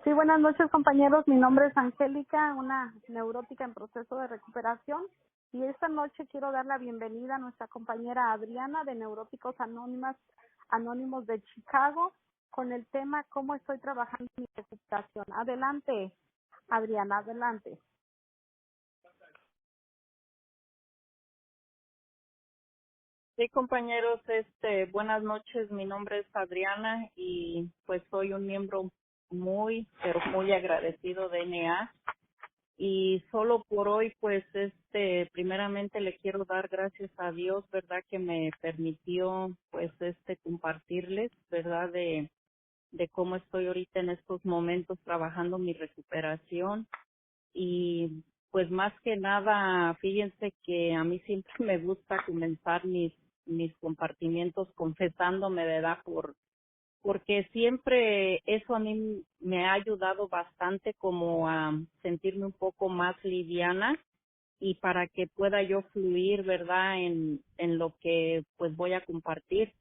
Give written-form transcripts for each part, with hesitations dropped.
Sí, buenas noches, compañeros. Mi nombre es Angélica, una neurótica en proceso de recuperación. Y esta noche quiero dar la bienvenida a nuestra compañera Adriana de Neuróticos Anónimos de Chicago con el tema ¿Cómo estoy trabajando en mi recuperación? Adelante, Adriana, adelante. Sí, compañeros, buenas noches. Mi nombre es Adriana y pues soy un miembro muy, pero muy agradecido de NA. Y solo por hoy, pues, primeramente le quiero dar gracias a Dios, ¿verdad? Que me permitió, pues, compartirles, ¿verdad? De cómo estoy ahorita en estos momentos trabajando mi recuperación. Y pues más que nada, fíjense que a mí siempre me gusta comenzar mis compartimientos confesándome, ¿verdad? Porque siempre eso a mí me ha ayudado bastante como a sentirme un poco más liviana y para que pueda yo fluir, ¿verdad? En lo que pues voy a compartir.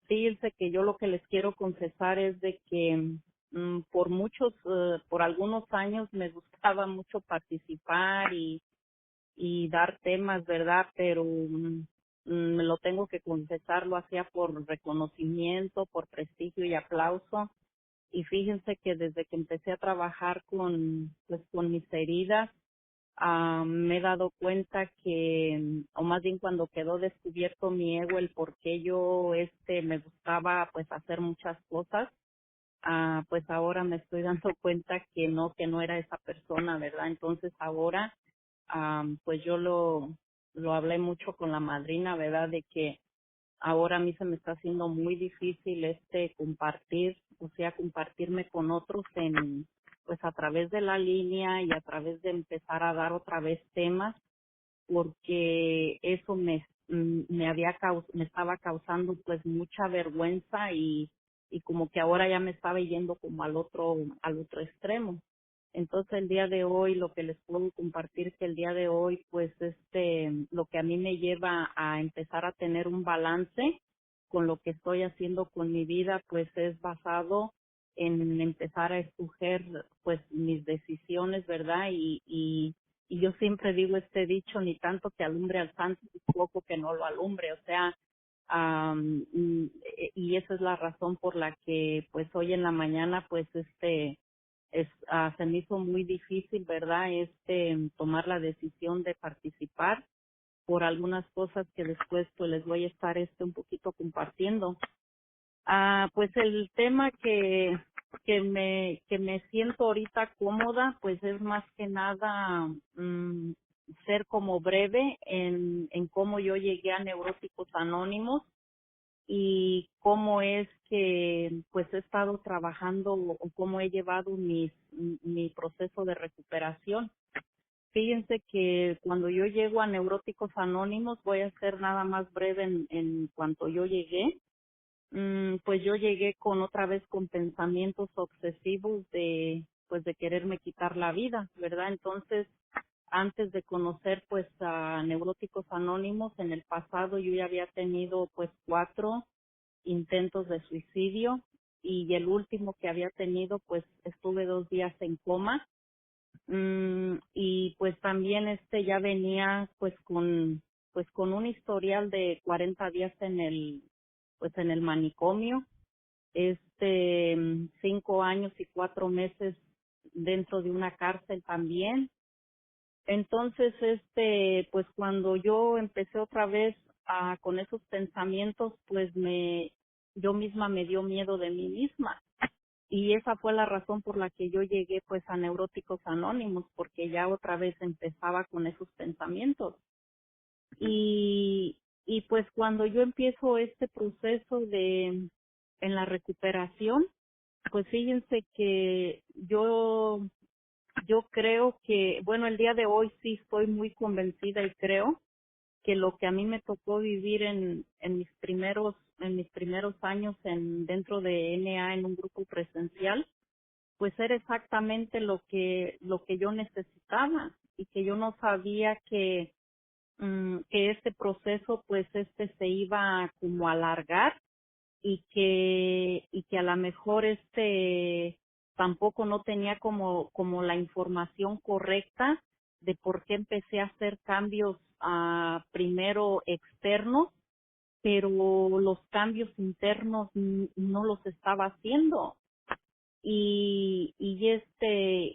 Fíjense que yo lo que les quiero confesar es de que por algunos años me gustaba mucho participar y dar temas, ¿verdad? Pero me lo tengo que confesar, lo hacía por reconocimiento, por prestigio y aplauso. Y fíjense que desde que empecé a trabajar pues, con mis heridas, me he dado cuenta que, o más bien cuando quedó descubierto mi ego, el por qué yo me gustaba pues hacer muchas cosas, pues ahora me estoy dando cuenta que no era esa persona, ¿verdad? Entonces ahora, pues yo lo hablé mucho con la madrina, ¿verdad? De que ahora a mí se me está haciendo muy difícil compartir, o sea, compartirme con otros pues a través de la línea y a través de empezar a dar otra vez temas, porque eso me estaba causando pues mucha vergüenza y como que ahora ya me estaba yendo como al otro extremo. Entonces el día de hoy lo que les puedo compartir que el día de hoy pues lo que a mí me lleva a empezar a tener un balance con lo que estoy haciendo con mi vida pues es basado en empezar a escoger pues mis decisiones, ¿verdad? Y yo siempre digo este dicho, ni tanto que alumbre al santo, ni poco que no lo alumbre, o sea, y esa es la razón por la que pues hoy en la mañana pues se me hizo muy difícil, ¿verdad? Tomar la decisión de participar por algunas cosas que después pues les voy a estar un poquito compartiendo. Pues el tema que me siento ahorita cómoda, pues es más que nada ser como breve en cómo yo llegué a Neuróticos Anónimos y cómo es que pues he estado trabajando o cómo he llevado mi proceso de recuperación. Fíjense que cuando yo llego a Neuróticos Anónimos, voy a ser nada más breve en cuanto yo llegué. Pues yo llegué con otra vez con pensamientos obsesivos de pues de quererme quitar la vida, ¿verdad? Entonces, antes de conocer pues a Neuróticos Anónimos en el pasado yo ya había tenido pues 4 intentos de suicidio y el último que había tenido pues estuve 2 días en coma. Y pues también ya venía pues con un historial de 40 días pues en el manicomio, 5 años y 4 meses dentro de una cárcel también. Entonces, pues cuando yo empecé otra vez con esos pensamientos, pues yo misma me dio miedo de mí misma. Y esa fue la razón por la que yo llegué pues a Neuróticos Anónimos, porque ya otra vez empezaba con esos pensamientos. Y pues cuando yo empiezo este proceso en la recuperación, pues fíjense que yo creo que, bueno, el día de hoy sí estoy muy convencida y creo que lo que a mí me tocó vivir en mis primeros años dentro de NA en un grupo presencial, pues era exactamente lo que yo necesitaba y que yo no sabía que este proceso pues se iba como a alargar y que a lo mejor tampoco no tenía como la información correcta de por qué empecé a hacer cambios primero externos, pero los cambios internos no los estaba haciendo. Y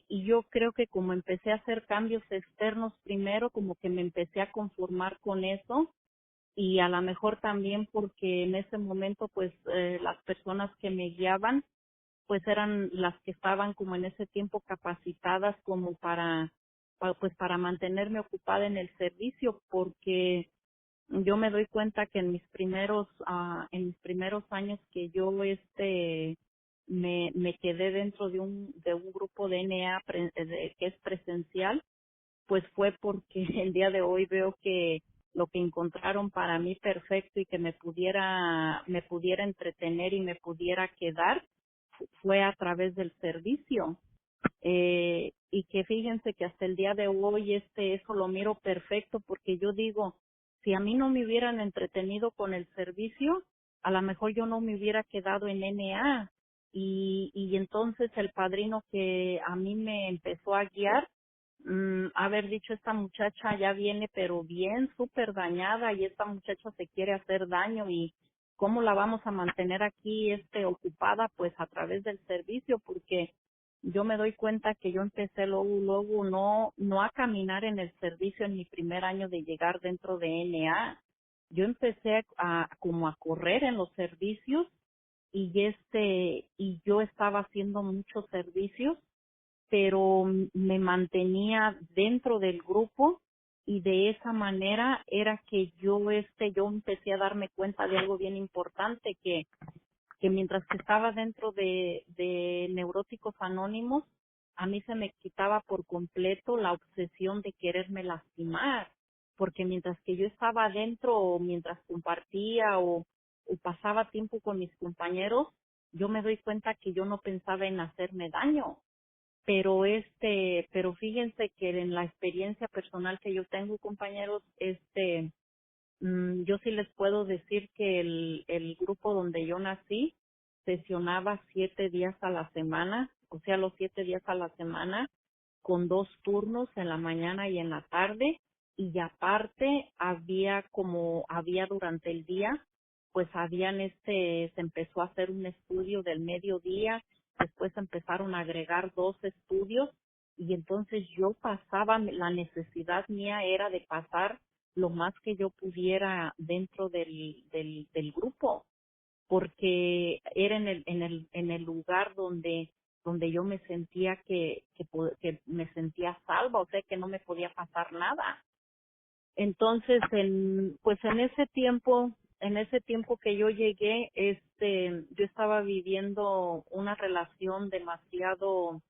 yo creo que como empecé a hacer cambios externos primero, como que me empecé a conformar con eso, y a lo mejor también porque en ese momento pues las personas que me guiaban pues eran las que estaban como en ese tiempo capacitadas como pues para mantenerme ocupada en el servicio, porque yo me doy cuenta que en mis primeros años que yo me quedé dentro de un grupo de NA que es presencial, pues fue porque el día de hoy veo que lo que encontraron para mí perfecto y que me pudiera entretener y me pudiera quedar fue a través del servicio. Y que fíjense que hasta el día de hoy eso lo miro perfecto, porque yo digo, si a mí no me hubieran entretenido con el servicio, a lo mejor yo no me hubiera quedado en NA, y entonces el padrino que a mí me empezó a guiar, haber dicho, esta muchacha ya viene pero bien súper dañada, y esta muchacha se quiere hacer daño, y cómo la vamos a mantener aquí ocupada pues a través del servicio, porque yo me doy cuenta que yo empecé luego no a caminar en el servicio en mi primer año de llegar dentro de NA. Yo empecé como a correr en los servicios, y yo estaba haciendo muchos servicios, pero me mantenía dentro del grupo, y de esa manera era que yo empecé a darme cuenta de algo bien importante, que mientras que estaba dentro de Neuróticos Anónimos, a mí se me quitaba por completo la obsesión de quererme lastimar, porque mientras que yo estaba adentro, o mientras compartía o pasaba tiempo con mis compañeros, yo me doy cuenta que yo no pensaba en hacerme daño. Pero fíjense que en la experiencia personal que yo tengo, compañeros, yo sí les puedo decir que el grupo donde yo nací sesionaba 7 días a la semana, o sea, los 7 días a la semana, con 2 turnos en la mañana y en la tarde, y aparte había durante el día, pues se empezó a hacer un estudio del mediodía, después empezaron a agregar 2 estudios, y entonces yo pasaba, la necesidad mía era de pasar lo más que yo pudiera dentro del grupo, porque era en el lugar donde yo me sentía que me sentía salva, o sea, que no me podía pasar nada. Entonces, pues en ese tiempo que yo llegué, yo estaba viviendo una relación demasiado,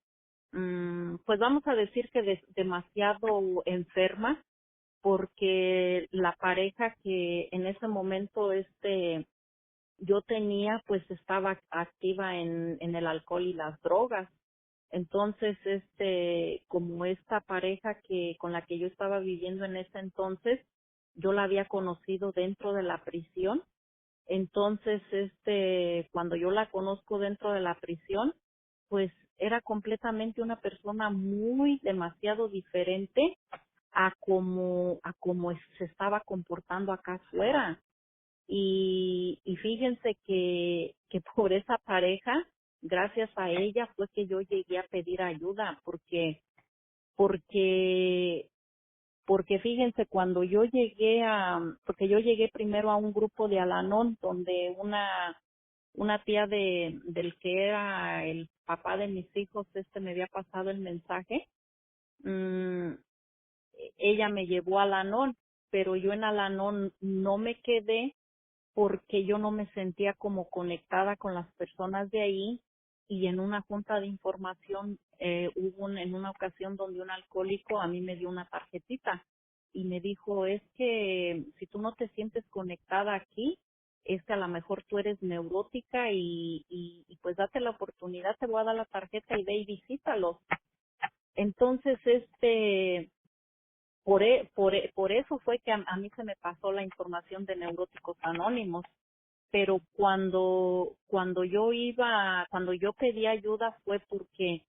pues vamos a decir que demasiado enferma, porque la pareja que en ese momento yo tenía pues estaba activa en el alcohol y las drogas. Entonces como esta pareja que con la que yo estaba viviendo en ese entonces, yo la había conocido dentro de la prisión. Entonces cuando yo la conozco dentro de la prisión, pues era completamente una persona muy demasiado diferente a como se estaba comportando acá afuera. Y fíjense que por esa pareja, gracias a ella fue que yo llegué a pedir ayuda, porque porque fíjense, porque yo llegué primero a un grupo de Al-Anon, donde una tía del que era el papá de mis hijos, me había pasado el mensaje. mm, Ella me llevó a Al-Anon, pero yo en Al-Anon no me quedé, porque yo no me sentía como conectada con las personas de ahí, y en una junta de información en una ocasión donde un alcohólico a mí me dio una tarjetita y me dijo, es que si tú no te sientes conectada aquí, es que a lo mejor tú eres neurótica, y pues date la oportunidad, te voy a dar la tarjeta y ve y visítalos. Entonces, por eso fue que a mí se me pasó la información de Neuróticos Anónimos, pero cuando yo pedí ayuda fue porque,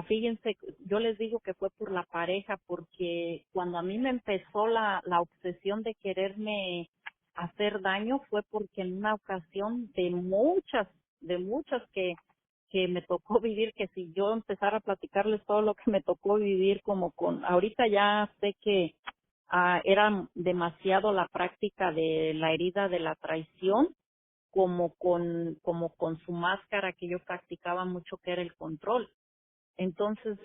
fíjense, yo les digo que fue por la pareja, porque cuando a mí me empezó la obsesión de quererme hacer daño fue porque en una ocasión de muchas que me tocó vivir, que si yo empezara a platicarles todo lo que me tocó vivir, ahorita ya sé que era demasiado la práctica de la herida de la traición, como con su máscara que yo practicaba mucho, que era el control. Entonces,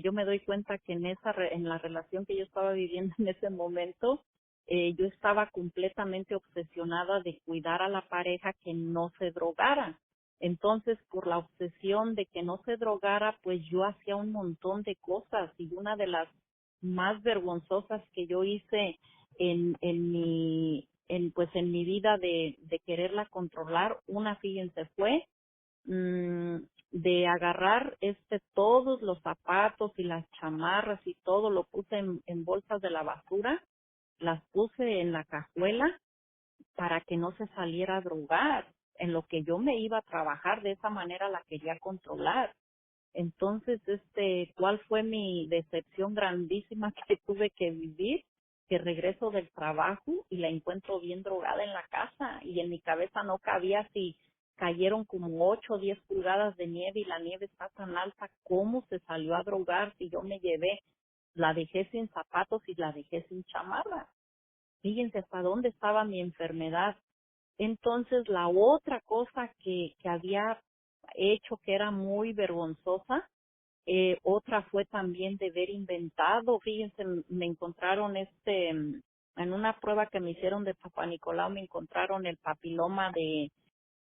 yo me doy cuenta que en la relación que yo estaba viviendo en ese momento, yo estaba completamente obsesionada de cuidar a la pareja, que no se drogara. Entonces, por la obsesión de que no se drogara, pues yo hacía un montón de cosas, y una de las más vergonzosas que yo hice en mi vida de quererla controlar, fíjense, fue mm, de agarrar todos los zapatos y las chamarras y todo, lo puse en bolsas de la basura, las puse en la cajuela para que no se saliera a drogar. En lo que yo me iba a trabajar, de esa manera la quería controlar. Entonces, ¿cuál fue mi decepción grandísima que tuve que vivir? Que regreso del trabajo y la encuentro bien drogada en la casa, y en mi cabeza no cabía si cayeron como 8 o 10 pulgadas de nieve y la nieve está tan alta, ¿cómo se salió a drogar si yo me llevé? La dejé sin zapatos y la dejé sin chamarra. Fíjense hasta dónde estaba mi enfermedad. Entonces, la otra cosa que había hecho, que era muy vergonzosa, otra fue también de haber inventado. Fíjense, me encontraron en una prueba que me hicieron de Papá Nicolau, me encontraron el papiloma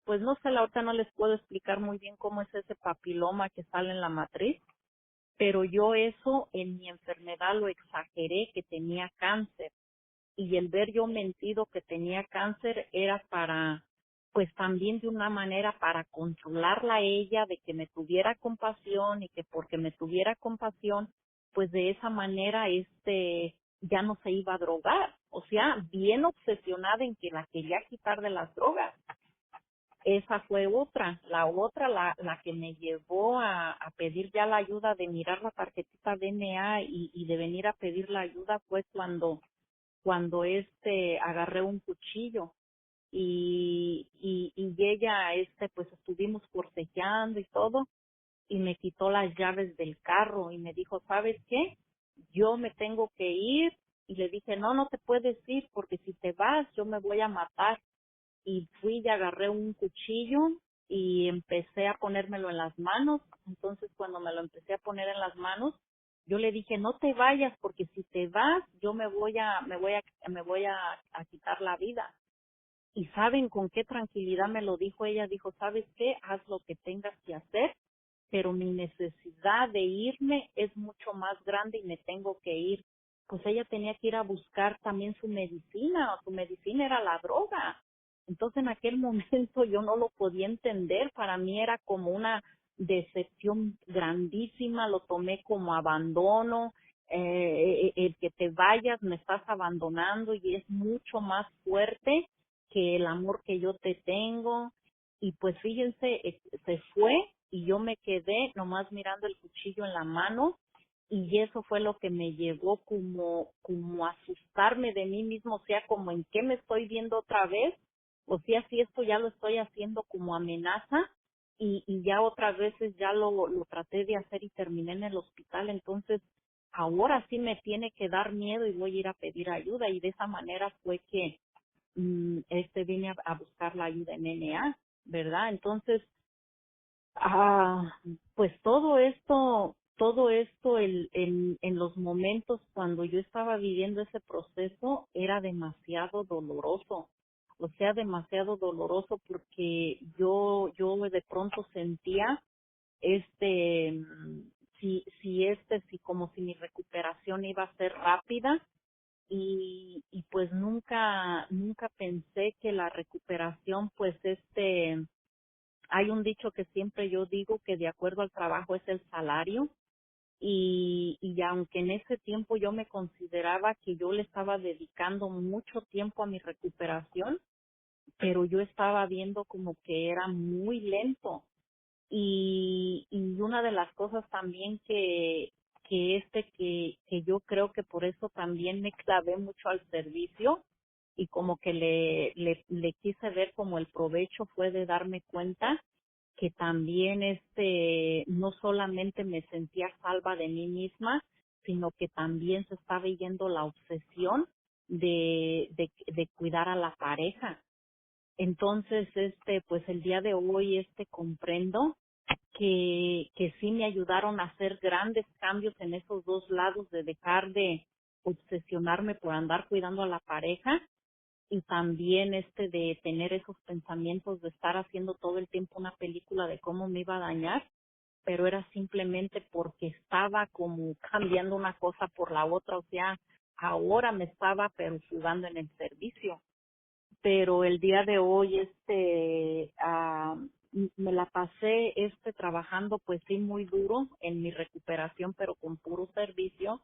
pues no sé, ahorita no les puedo explicar muy bien cómo es ese papiloma que sale en la matriz, pero yo eso en mi enfermedad lo exageré, que tenía cáncer. Y el ver yo mentido que tenía cáncer era pues también de una manera para controlarla a ella, de que me tuviera compasión, y que porque me tuviera compasión, pues de esa manera ya no se iba a drogar. O sea, bien obsesionada en que la quería quitar de las drogas. Esa fue otra. La que me llevó a pedir ya la ayuda, de mirar la tarjetita DNA y de venir a pedir la ayuda, fue cuando agarré un cuchillo y ella pues estuvimos forcejeando y todo, y me quitó las llaves del carro y me dijo, ¿sabes qué? Yo me tengo que ir. Y le dije, no, no te puedes ir, porque si te vas yo me voy a matar. Y fui y agarré un cuchillo y empecé a ponérmelo en las manos. Entonces, cuando me lo empecé a poner en las manos, yo le dije, no te vayas, porque si te vas yo me voy a quitar la vida. Y saben con qué tranquilidad me lo dijo ella. Dijo, ¿sabes qué? Haz lo que tengas que hacer, pero mi necesidad de irme es mucho más grande y me tengo que ir. Pues ella tenía que ir a buscar también su medicina, o su medicina era la droga. Entonces, en aquel momento yo no lo podía entender. Para mí era como una decepción grandísima, lo tomé como abandono. El que te vayas, me estás abandonando, y es mucho más fuerte que el amor que yo te tengo. Y pues fíjense, se fue y yo me quedé nomás mirando el cuchillo en la mano, y eso fue lo que me llevó como a asustarme de mí mismo, o sea, como en qué me estoy viendo otra vez, o sea, si esto ya lo estoy haciendo como amenaza, y ya otras veces ya lo traté de hacer y terminé en el hospital. Entonces ahora sí me tiene que dar miedo y voy a ir a pedir ayuda, y de esa manera fue que vine a buscar la ayuda en NA, ¿verdad? Entonces, pues todo esto en los momentos cuando yo estaba viviendo ese proceso era demasiado doloroso. O sea, demasiado doloroso, porque yo de pronto sentía si como si mi recuperación iba a ser rápida, y pues nunca pensé que la recuperación, pues hay un dicho que siempre yo digo, que de acuerdo al trabajo es el salario. Y aunque en ese tiempo yo me consideraba que yo le estaba dedicando mucho tiempo a mi recuperación, pero yo estaba viendo como que era muy lento. Y una de las cosas también que yo creo que por eso también me clavé mucho al servicio y como que le quise ver como el provecho fue de darme cuenta que también no solamente me sentía salva de mí misma, sino que también se estaba yendo la obsesión de cuidar a la pareja. Entonces, pues el día de hoy, comprendo que sí me ayudaron a hacer grandes cambios en esos dos lados de dejar de obsesionarme por andar cuidando a la pareja y también de tener esos pensamientos de estar haciendo todo el tiempo una película de cómo me iba a dañar, pero era simplemente porque estaba como cambiando una cosa por la otra, o sea, ahora me estaba pero sudando en el servicio. Pero el día de hoy me la pasé trabajando pues sí muy duro en mi recuperación, pero con puro servicio.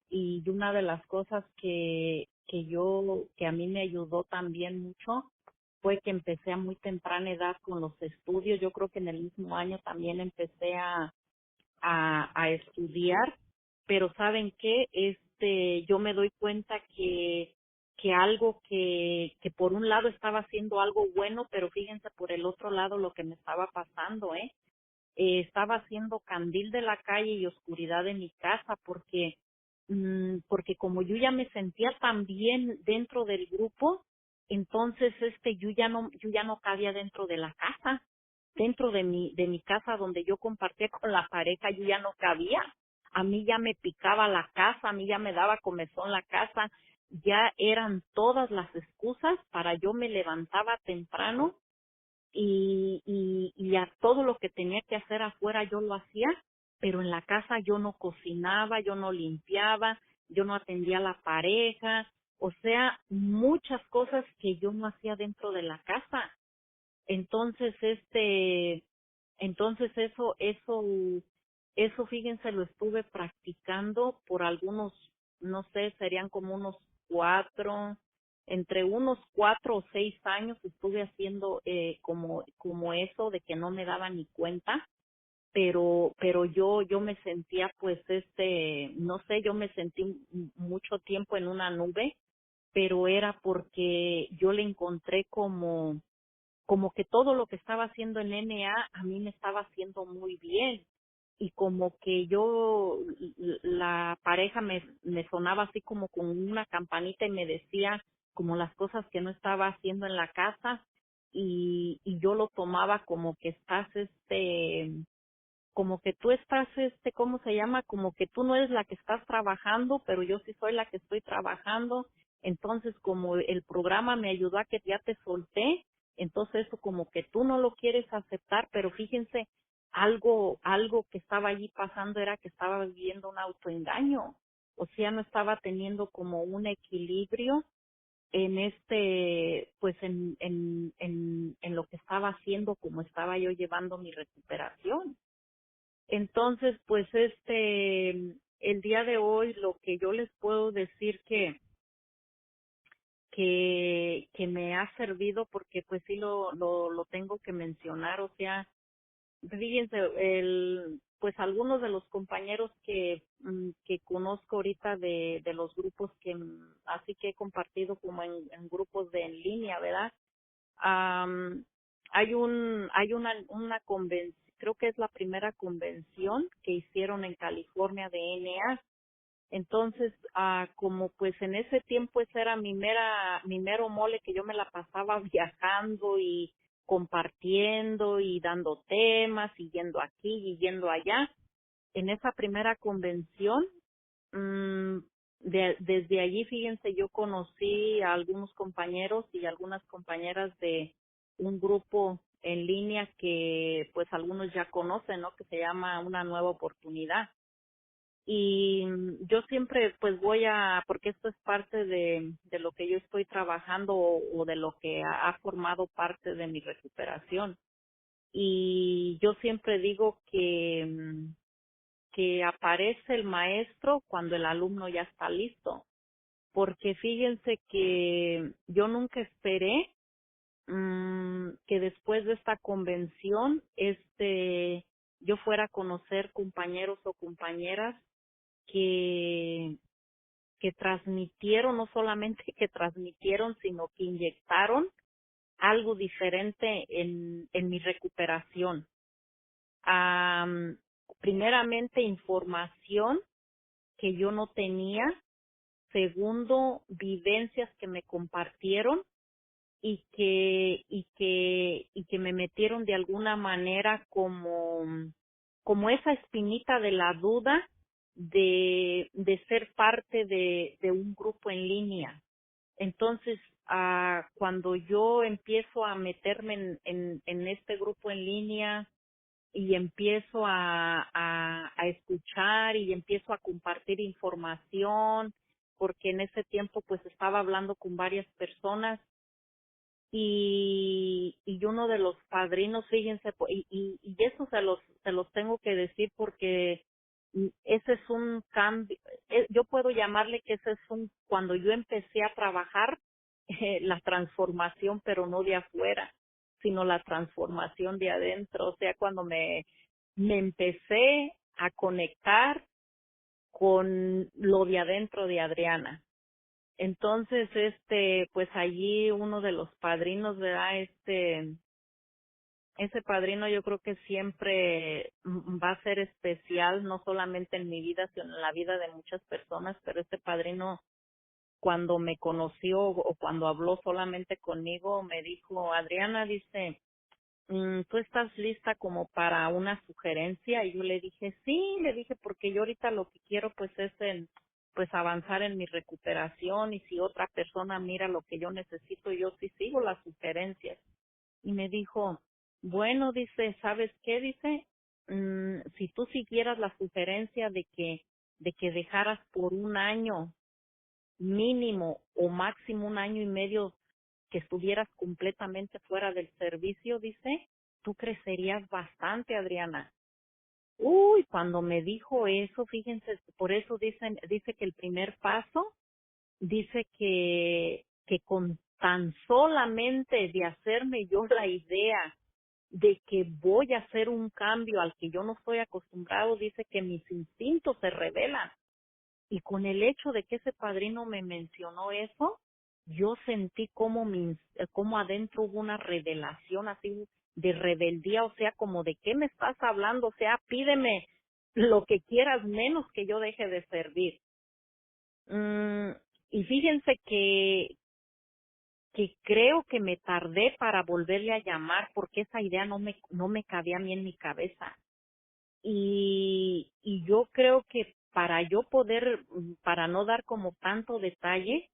Y una de las cosas que a mí me ayudó también mucho fue que empecé a muy temprana edad con los estudios. Yo creo que en el mismo año también empecé a estudiar, pero ¿saben qué? Yo me doy cuenta que algo que por un lado estaba haciendo algo bueno, pero fíjense por el otro lado lo que me estaba pasando, estaba haciendo candil de la calle y oscuridad de mi casa porque como yo ya me sentía tan bien dentro del grupo, entonces yo ya no cabía dentro de la casa, dentro de mi casa donde yo compartía con la pareja, yo ya no cabía. A mí ya me picaba la casa, a mí ya me daba comezón la casa, ya eran todas las excusas para yo me levantaba temprano y a todo lo que tenía que hacer afuera yo lo hacía, pero en la casa yo no cocinaba, yo no limpiaba, yo no atendía a la pareja, o sea, muchas cosas que yo no hacía dentro de la casa. Entonces, eso, fíjense, lo estuve practicando por algunos, no sé, serían como entre unos 4 o 6 años estuve haciendo como eso de que no me daba ni cuenta, pero yo me sentía pues no sé, yo me sentí mucho tiempo en una nube, pero era porque yo le encontré como que todo lo que estaba haciendo en NA a mí me estaba haciendo muy bien y como que la pareja me sonaba así como con una campanita y me decía como las cosas que no estaba haciendo en la casa y yo lo tomaba como que estás como que tú estás, ¿cómo se llama? Como que tú no eres la que estás trabajando, pero yo sí soy la que estoy trabajando. Entonces, como el programa me ayudó a que ya te solté, entonces eso como que tú no lo quieres aceptar, pero fíjense, algo que estaba allí pasando era que estaba viviendo un autoengaño. O sea, no estaba teniendo como un equilibrio en pues en lo que estaba haciendo, como estaba yo llevando mi recuperación. Entonces, pues el día de hoy lo que yo les puedo decir que me ha servido, porque pues sí lo tengo que mencionar, o sea, fíjense, pues algunos de los compañeros que conozco ahorita de los grupos así que he compartido como en grupos en línea, ¿verdad? Am, hay una convención, creo que es la primera convención que hicieron en California de NA. Entonces, como pues en ese tiempo ese era mi mero mole, que yo me la pasaba viajando y compartiendo y dando temas y yendo aquí y yendo allá. En esa primera convención, mm, desde allí, fíjense, yo conocí a algunos compañeros y algunas compañeras de un grupo en línea que pues algunos ya conocen, ¿no? Que se llama Una Nueva Oportunidad. Y yo siempre pues porque esto es parte de lo que yo estoy trabajando o de lo que ha formado parte de mi recuperación. Y yo siempre digo que aparece el maestro cuando el alumno ya está listo, porque fíjense que yo nunca esperé que después de esta convención, yo fuera a conocer compañeros o compañeras que, que transmitieron, no solamente que transmitieron, sino que inyectaron algo diferente en mi recuperación. Am, Primeramente, información que yo no tenía. Segundo, vivencias que me compartieron y que me metieron de alguna manera como esa espinita de la duda de ser parte de un grupo en línea. Entonces, cuando yo empiezo a meterme en este grupo en línea y empiezo a escuchar y empiezo a compartir información, porque en ese tiempo pues estaba hablando con varias personas y uno de los padrinos, fíjense, y eso se los tengo que decir porque ese es un cambio, yo puedo llamarle que ese es cuando yo empecé a trabajar, la transformación, pero no de afuera, sino la transformación de adentro, o sea, cuando me empecé a conectar con lo de adentro de Adriana. Entonces, pues allí uno de los padrinos, ¿verdad? Ese padrino yo creo que siempre va a ser especial, no solamente en mi vida, sino en la vida de muchas personas, pero este padrino cuando me conoció o cuando habló solamente conmigo, me dijo, Adriana, dice, ¿tú estás lista como para una sugerencia? Y yo le dije, sí, le dije, porque yo ahorita lo que quiero pues es pues avanzar en mi recuperación y si otra persona mira lo que yo necesito, yo sí sigo las sugerencias. Y me dijo, bueno, dice, ¿sabes qué? Dice, si tú siguieras la sugerencia de que dejaras por un año mínimo o máximo un año y medio que estuvieras completamente fuera del servicio, dice, tú crecerías bastante, Adriana. Uy, cuando me dijo eso, fíjense, por eso dice que el primer paso, dice que con tan solamente de hacerme yo la idea de que voy a hacer un cambio al que yo no estoy acostumbrado, dice que mis instintos se revelan. Y con el hecho de que ese padrino me mencionó eso, yo sentí como adentro hubo una revelación así de rebeldía, o sea, como de qué me estás hablando, o sea, pídeme lo que quieras menos que yo deje de servir. Mm, y fíjense que creo que me tardé para volverle a llamar porque esa idea no me cabía a mí en mi cabeza. Y yo creo que para yo poder, para no dar como tanto detalle,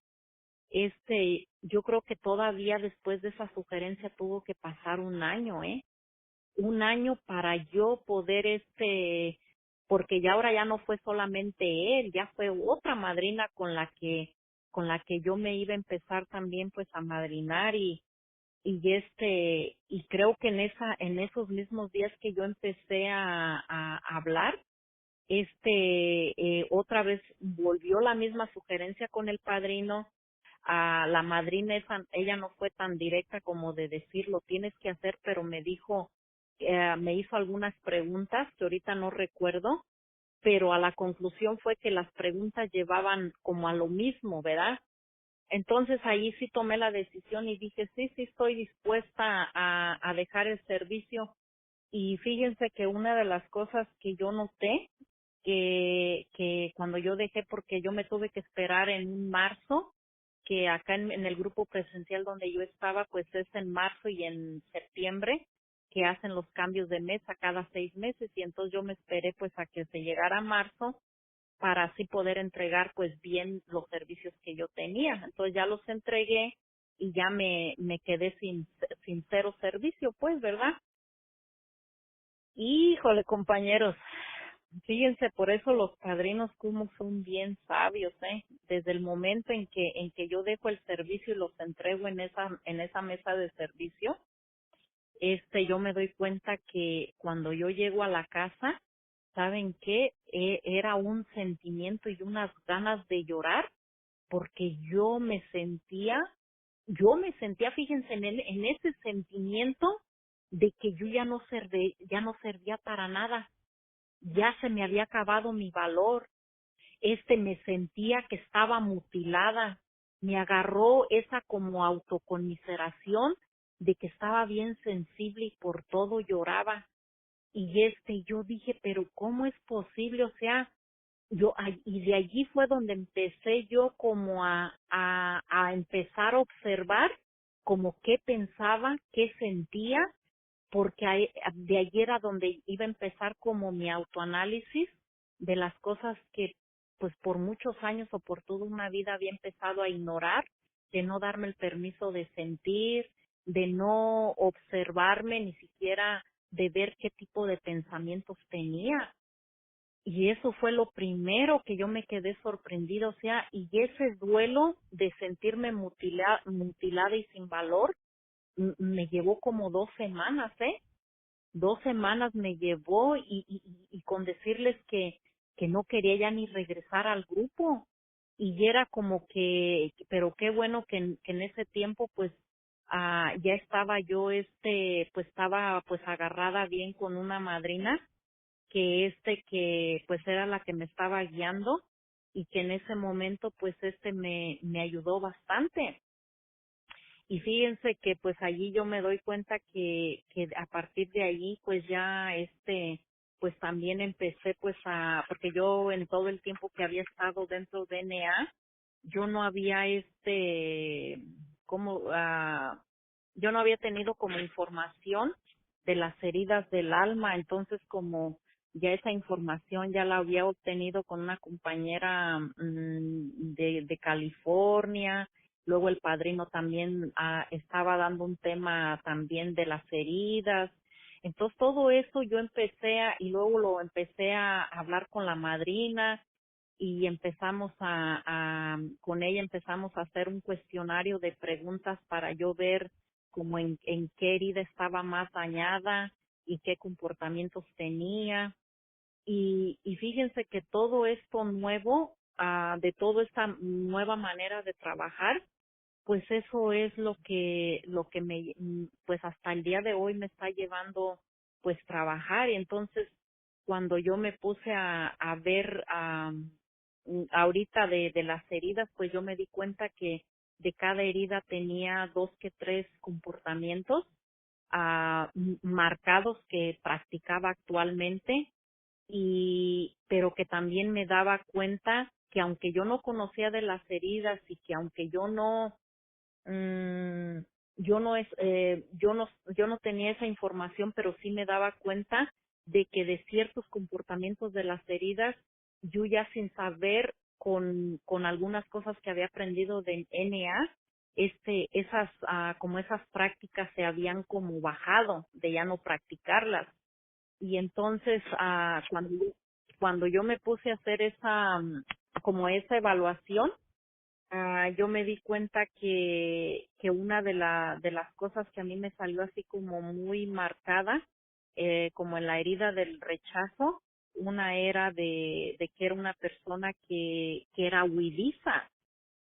yo creo que todavía después de esa sugerencia tuvo que pasar un año, un año para yo poder, porque ya ahora ya no fue solamente él, ya fue otra madrina con la que yo me iba a empezar también pues a madrinar y creo que en esos mismos días que yo empecé a hablar, otra vez volvió la misma sugerencia con el padrino. A la madrina ella no fue tan directa como de decir lo tienes que hacer, pero me dijo, me hizo algunas preguntas que ahorita no recuerdo, pero a la conclusión fue que las preguntas llevaban como a lo mismo, ¿verdad? Entonces ahí sí tomé la decisión y dije, sí estoy dispuesta a dejar el servicio. Y fíjense que una de las cosas que yo noté, que cuando yo dejé, porque yo me tuve que esperar en marzo, que acá en el grupo presencial donde yo estaba, pues es en marzo y en septiembre, que hacen los cambios de mes a cada 6 meses, y entonces yo me esperé pues a que se llegara marzo para así poder entregar pues bien los servicios que yo tenía. Entonces ya los entregué y ya me quedé sin cero servicio, pues, ¿verdad? Híjole, compañeros, fíjense, por eso los padrinos como son bien sabios, ¿eh? Desde el momento en que yo dejo el servicio y los entrego en esa mesa de servicio, yo me doy cuenta que cuando yo llego a la casa, ¿saben qué? Era un sentimiento y unas ganas de llorar porque yo me sentía, fíjense, en ese sentimiento de que yo ya no servía para nada, ya se me había acabado mi valor, me sentía que estaba mutilada, me agarró esa como autoconmiseración de que estaba bien sensible y por todo lloraba. Y yo dije, pero ¿cómo es posible? O sea, y de allí fue donde empecé yo como a empezar a observar como qué pensaba, qué sentía, porque de allí era donde iba a empezar como mi autoanálisis de las cosas que pues por muchos años o por toda una vida había empezado a ignorar, de no darme el permiso de sentir, de no observarme, ni siquiera de ver qué tipo de pensamientos tenía. Y eso fue lo primero que yo me quedé sorprendida, o sea, y ese duelo de sentirme mutilada y sin valor me llevó como 2 semanas, 2 semanas me llevó y con decirles que no quería ya ni regresar al grupo. Y era como pero qué bueno que en ese tiempo pues ya estaba yo pues estaba pues agarrada bien con una madrina que pues era la que me estaba guiando y que en ese momento pues me ayudó bastante. Y fíjense que pues allí yo me doy cuenta que a partir de allí pues ya pues también empecé pues porque yo en todo el tiempo que había estado dentro de NA, yo no había como, yo no había tenido como información de las heridas del alma, entonces como ya esa información ya la había obtenido con una compañera de California. Luego el padrino también estaba dando un tema también de las heridas. Entonces todo eso yo y luego lo empecé a hablar con la madrina y con ella empezamos a hacer un cuestionario de preguntas para yo ver como en qué herida estaba más dañada y qué comportamientos tenía. Y fíjense que todo esto nuevo, de toda esta nueva manera de trabajar, pues eso es lo que pues hasta el día de hoy me está llevando pues trabajar. Y entonces cuando yo me puse a ver ahorita de las heridas, pues yo me di cuenta que de cada herida tenía 2 que 3 comportamientos marcados que practicaba actualmente, pero que también me daba cuenta que aunque yo no conocía de las heridas y que aunque mm, yo no tenía esa información, pero sí me daba cuenta de que de ciertos comportamientos de las heridas, yo ya sin saber con algunas cosas que había aprendido de NA, como esas prácticas se habían como bajado de ya no practicarlas. Y entonces cuando yo me puse a hacer como esa evaluación, yo me di cuenta que una de las cosas que a mí me salió así como muy marcada, como en la herida del rechazo, una era de que era una persona que era huidiza.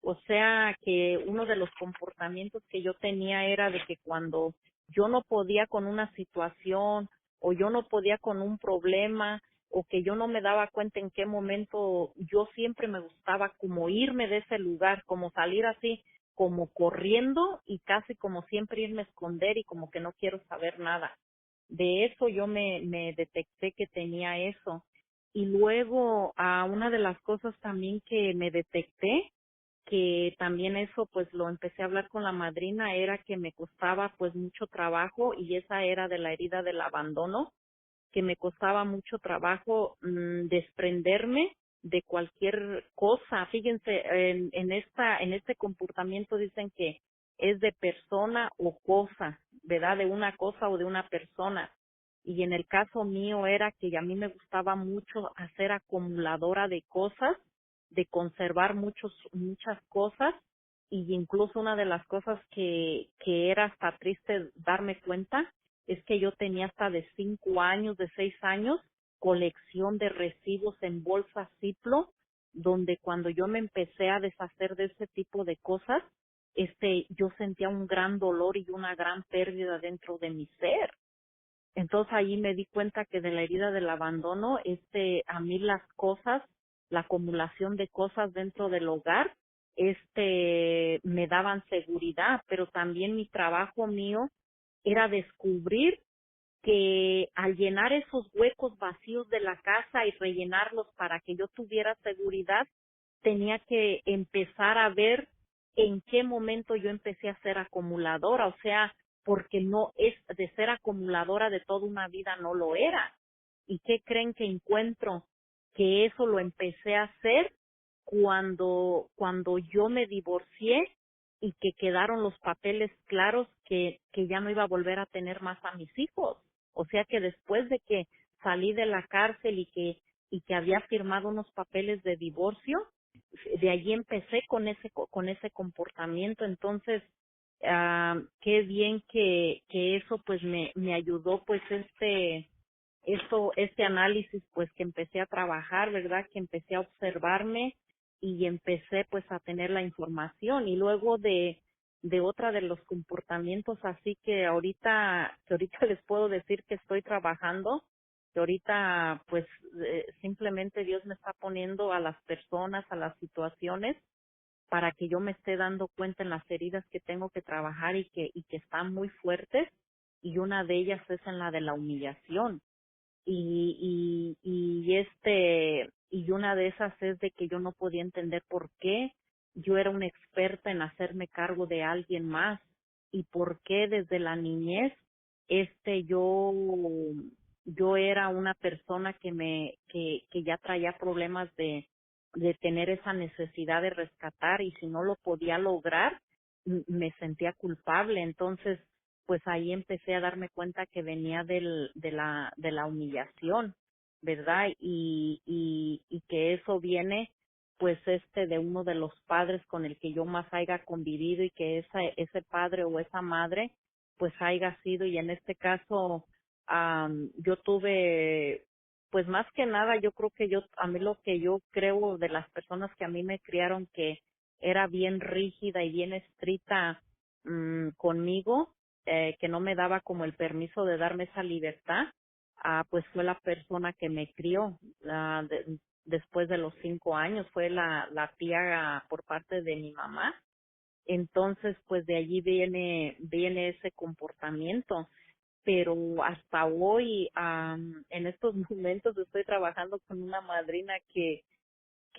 O sea, que uno de los comportamientos que yo tenía era de que cuando yo no podía con una situación o yo no podía con un problema o que yo no me daba cuenta en qué momento, yo siempre me gustaba como irme de ese lugar, como salir así, como corriendo y casi como siempre irme a esconder y como que no quiero saber nada. De eso yo me detecté que tenía eso. Y luego, una de las cosas también que me detecté, que también eso pues lo empecé a hablar con la madrina, era que me costaba pues mucho trabajo, y esa era de la herida del abandono, que me costaba mucho trabajo desprenderme de cualquier cosa. Fíjense, en este comportamiento dicen que es de persona o cosa, ¿verdad? De una cosa o de una persona. Y en el caso mío era que a mí me gustaba mucho hacer acumuladora de cosas, de conservar muchas cosas, y incluso una de las cosas que era hasta triste darme cuenta es que yo tenía hasta de 5 años, de 6 años, colección de recibos en bolsas Ziploc donde cuando yo me empecé a deshacer de ese tipo de cosas, yo sentía un gran dolor y una gran pérdida dentro de mi ser. Entonces ahí me di cuenta que de la herida del abandono, a mí las cosas, la acumulación de cosas dentro del hogar, me daban seguridad, pero también mi trabajo mío era descubrir que al llenar esos huecos vacíos de la casa y rellenarlos para que yo tuviera seguridad, tenía que empezar a ver en qué momento yo empecé a ser acumuladora, o sea, porque no es de ser acumuladora de toda una vida, no lo era. ¿Y qué creen que encuentro? Que eso lo empecé a hacer cuando yo me divorcié y que quedaron los papeles claros que ya no iba a volver a tener más a mis hijos. O sea que después de que salí de la cárcel y que había firmado unos papeles de divorcio, de allí empecé con ese comportamiento. Entonces, qué bien que eso pues me ayudó, pues este análisis pues que empecé a trabajar, ¿verdad? Que empecé a observarme y empecé pues a tener la información. Y luego de otra de los comportamientos así que ahorita les puedo decir que estoy trabajando, que ahorita pues simplemente Dios me está poniendo a las personas, a las situaciones para que yo me esté dando cuenta en las heridas que tengo que trabajar y que están muy fuertes, y una de ellas es en la de la humillación. Y una de esas es de que yo no podía entender por qué yo era una experta en hacerme cargo de alguien más, y por qué desde la niñez este yo yo era una persona que ya traía problemas de tener esa necesidad de rescatar, y si no lo podía lograr me sentía culpable. Entonces pues ahí empecé a darme cuenta que venía de la humillación, ¿verdad? Y que eso viene pues de uno de los padres con el que yo más haya convivido, y que ese padre o esa madre pues haya sido. Y en este caso yo tuve, pues más que nada, yo creo que a mí lo que yo creo de las personas que a mí me criaron, que era bien rígida y bien estricta conmigo, que no me daba como el permiso de darme esa libertad, pues fue la persona que me crió. Después de los 5 años fue la tía por parte de mi mamá. Entonces pues de allí viene ese comportamiento. Pero hasta hoy, en estos momentos estoy trabajando con una madrina que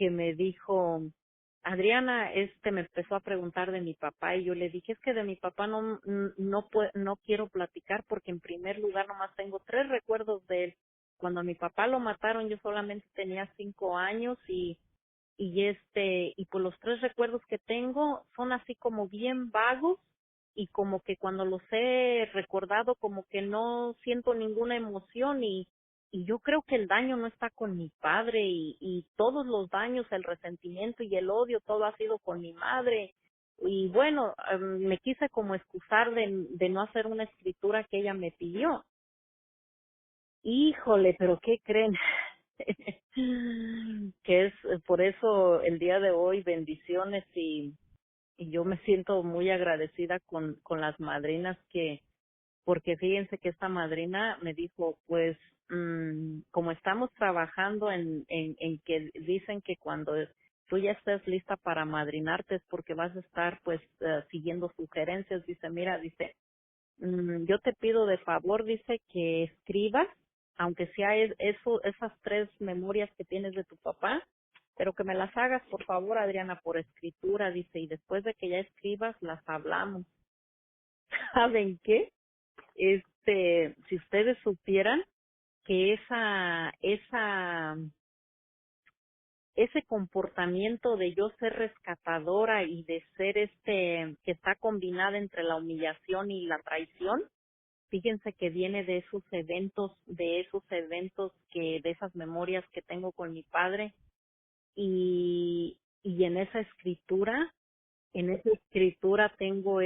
me dijo: Adriana, me empezó a preguntar de mi papá, y yo le dije: es que de mi papá no quiero platicar, porque en primer lugar nomás tengo 3 recuerdos de él. Cuando a mi papá lo mataron yo solamente tenía 5 años, y pues los 3 recuerdos que tengo son así como bien vagos, y como que cuando los he recordado como que no siento ninguna emoción, y yo creo que el daño no está con mi padre, y todos los daños, el resentimiento y el odio, todo ha sido con mi madre. Y bueno, me quise como excusar de no hacer una escritura que ella me pidió. Híjole, pero ¿qué creen? Que es por eso el día de hoy, bendiciones, y yo me siento muy agradecida con las madrinas, porque fíjense que esta madrina me dijo: pues como estamos trabajando en que dicen que cuando tú ya estés lista para madrinarte es porque vas a estar pues siguiendo sugerencias. Dice: mira, dice, yo te pido de favor, dice, que escribas, aunque sea esas 3 memorias que tienes de tu papá, pero que me las hagas, por favor, Adriana, por escritura, dice, y después de que ya escribas, las hablamos. ¿Saben qué? Si ustedes supieran que ese comportamiento de yo ser rescatadora y de ser que está combinada entre la humillación y la traición, fíjense que viene de esos eventos de esas memorias que tengo con mi padre, y en esa escritura tengo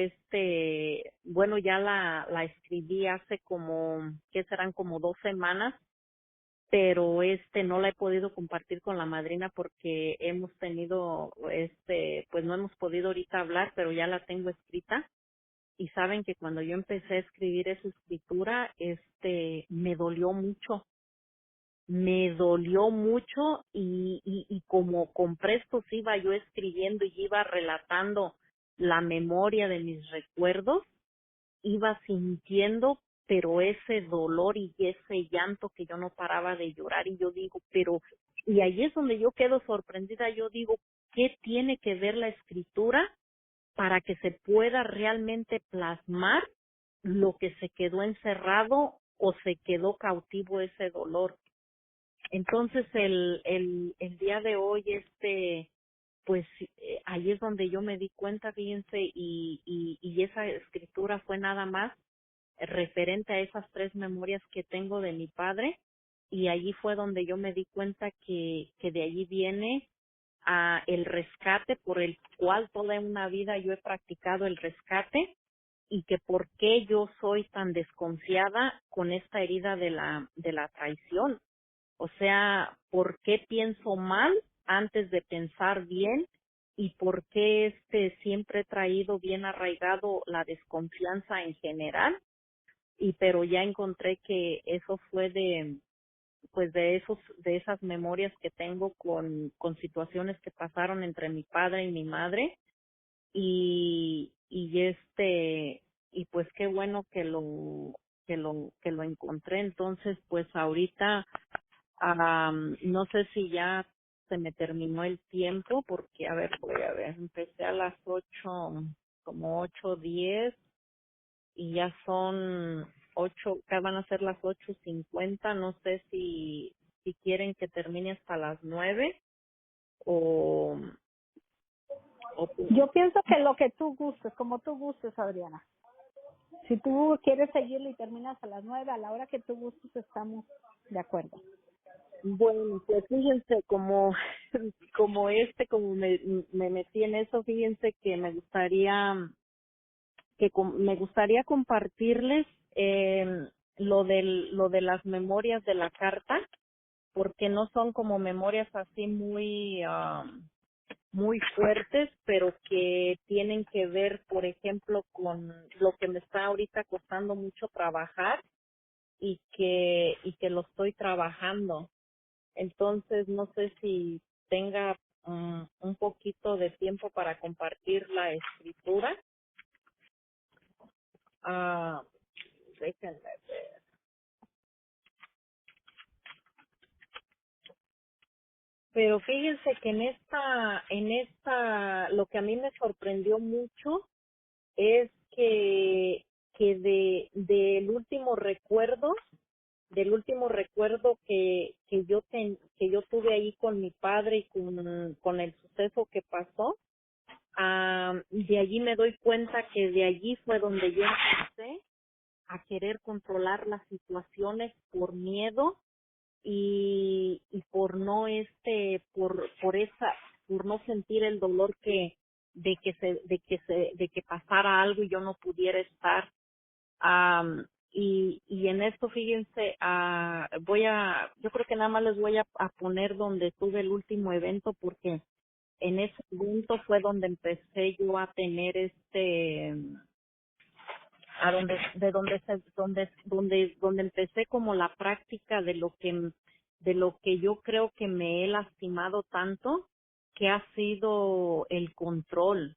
bueno, ya la escribí hace como, ¿qué serán? Como 2 semanas, pero no la he podido compartir con la madrina porque hemos tenido pues no hemos podido ahorita hablar, pero ya la tengo escrita. Y saben que cuando yo empecé a escribir esa escritura, me dolió mucho y como con prestos iba yo escribiendo y iba relatando la memoria de mis recuerdos, iba sintiendo, pero ese dolor y ese llanto que yo no paraba de llorar, y yo digo, y ahí es donde yo quedo sorprendida, yo digo, ¿qué tiene que ver la escritura para que se pueda realmente plasmar lo que se quedó encerrado o se quedó cautivo ese dolor? Entonces el día de hoy, pues ahí es donde yo me di cuenta, fíjense, y esa escritura fue nada más referente a esas 3 memorias que tengo de mi padre, y allí fue donde yo me di cuenta que de allí viene el rescate por el cual toda una vida yo he practicado el rescate, y que por qué yo soy tan desconfiada con esta herida de la traición. O sea, ¿por qué pienso mal antes de pensar bien? ¿Y por qué siempre he traído bien arraigado la desconfianza en general? Pero ya encontré que eso fue de esas memorias que tengo con situaciones que pasaron entre mi padre y mi madre, y pues qué bueno que lo encontré. Entonces, pues ahorita no sé si ya se me terminó el tiempo, porque a ver, voy a ver, empecé a las 8, como 8:10, y ya son 8, que van a ser las 8:50. No sé si quieren que termine hasta las 9 o, o Yo pienso que lo que tú gustes, como tú gustes, Adriana. Si tú quieres seguirlo y terminas a las 9, a la hora que tú gustes, estamos de acuerdo. bueno, pues fíjense, como me metí en eso, fíjense que me gustaría compartirles lo de las memorias de la carta, porque no son como memorias así muy fuertes, pero que tienen que ver, por ejemplo, con lo que me está ahorita costando mucho trabajar, y que lo estoy trabajando. Entonces, no sé si tenga un poquito de tiempo para compartir la escritura. Ah, déjenme ver. Pero fíjense que lo que a mí me sorprendió mucho es que del último recuerdo que yo tuve ahí con mi padre y con el suceso que pasó, de allí me doy cuenta que de allí fue donde yo empecé a querer controlar las situaciones por miedo, y por no por no sentir el dolor de que pasara algo y yo no pudiera estar. Y en esto, fíjense, yo creo que nada más les voy a poner donde tuve el último evento, porque en ese evento fue donde empecé yo a tener a donde de donde se- donde empecé como la práctica de lo que yo creo que me he lastimado tanto, que ha sido el control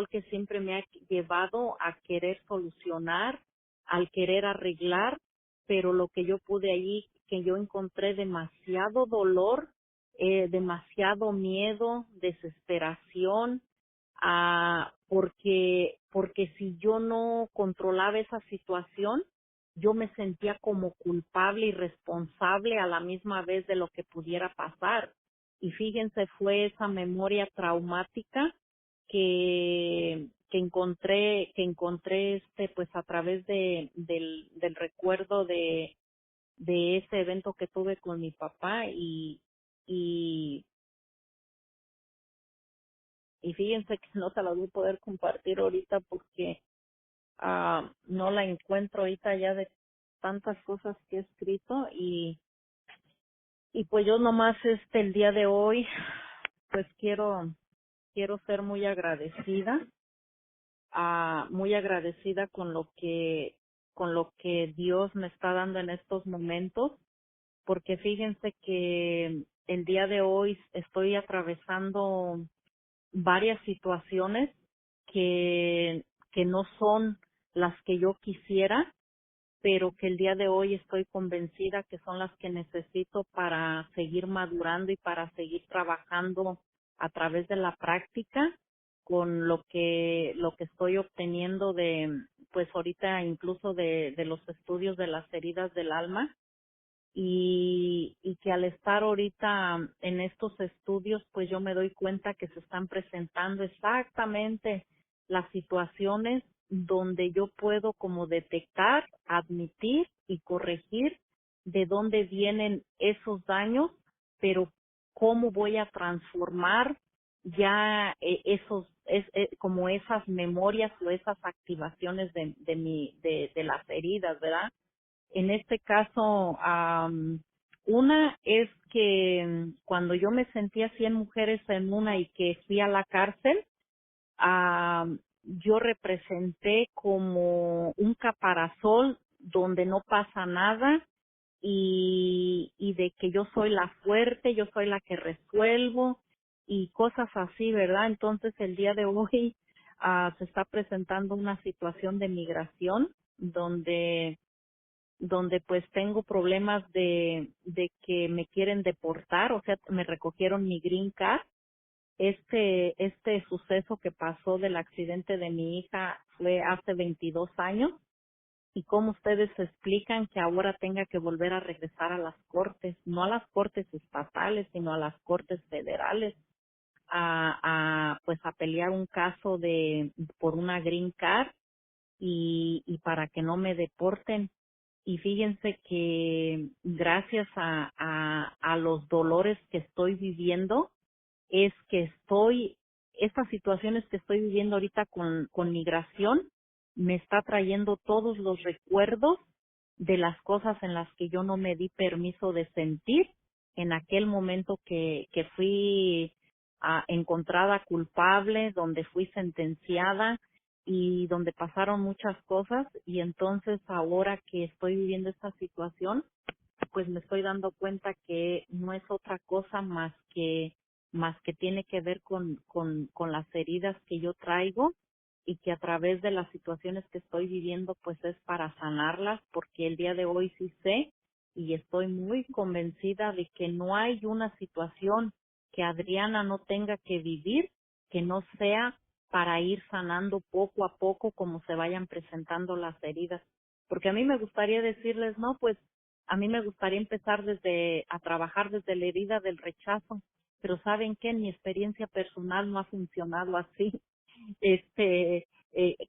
que siempre me ha llevado a querer solucionar, al querer arreglar, pero lo que yo pude allí, que yo encontré demasiado dolor, demasiado miedo, desesperación, porque si yo no controlaba esa situación, yo me sentía como culpable y responsable a la misma vez de lo que pudiera pasar. Y fíjense, fue esa memoria traumática que encontré pues a través del recuerdo de ese evento que tuve con mi papá, y y fíjense que no se la voy a poder compartir ahorita porque no la encuentro ahorita ya tantas cosas que he escrito y pues yo nomás el día de hoy pues quiero ser muy agradecida con lo que Dios me está dando en estos momentos, porque fíjense que el día de hoy estoy atravesando varias situaciones que no son las que yo quisiera, pero que el día de hoy estoy convencida que son las que necesito para seguir madurando y para seguir trabajando a través de la práctica con lo que estoy obteniendo pues ahorita incluso de los estudios de las heridas del alma y que al estar ahorita en estos estudios, pues yo me doy cuenta que se están presentando exactamente las situaciones donde yo puedo como detectar, admitir y corregir de dónde vienen esos daños, pero cómo voy a transformar ya como esas memorias o esas activaciones de las heridas, ¿verdad? En este caso, una es que cuando yo me sentía 100 mujeres en una y que fui a la cárcel, yo representé como un caparazón donde no pasa nada y de que yo soy la fuerte, yo soy la que resuelvo y cosas así, ¿verdad? Entonces el día de hoy se está presentando una situación de migración donde pues tengo problemas de que me quieren deportar, o sea, me recogieron mi green card. Este suceso que pasó del accidente de mi hija fue hace 22 años y cómo ustedes explican que ahora tenga que volver a regresar a las cortes, no a las cortes estatales, sino a las cortes federales pues a pelear un caso por una green card y para que no me deporten. Y fíjense que gracias a los dolores que estoy viviendo, es que estas situaciones que estoy viviendo ahorita con migración, me está trayendo todos los recuerdos de las cosas en las que yo no me di permiso de sentir en aquel momento que fui encontrada culpable, donde fui sentenciada y donde pasaron muchas cosas y entonces ahora que estoy viviendo esta situación, pues me estoy dando cuenta que no es otra cosa más que tiene que ver con las heridas que yo traigo y que a través de las situaciones que estoy viviendo pues es para sanarlas, porque el día de hoy sí sé y estoy muy convencida de que no hay una situación que Adriana no tenga que vivir que no sea para ir sanando poco a poco como se vayan presentando las heridas. Porque a mí me gustaría decirles, no, pues a mí me gustaría empezar a trabajar desde la herida del rechazo, pero saben que en mi experiencia personal no ha funcionado así.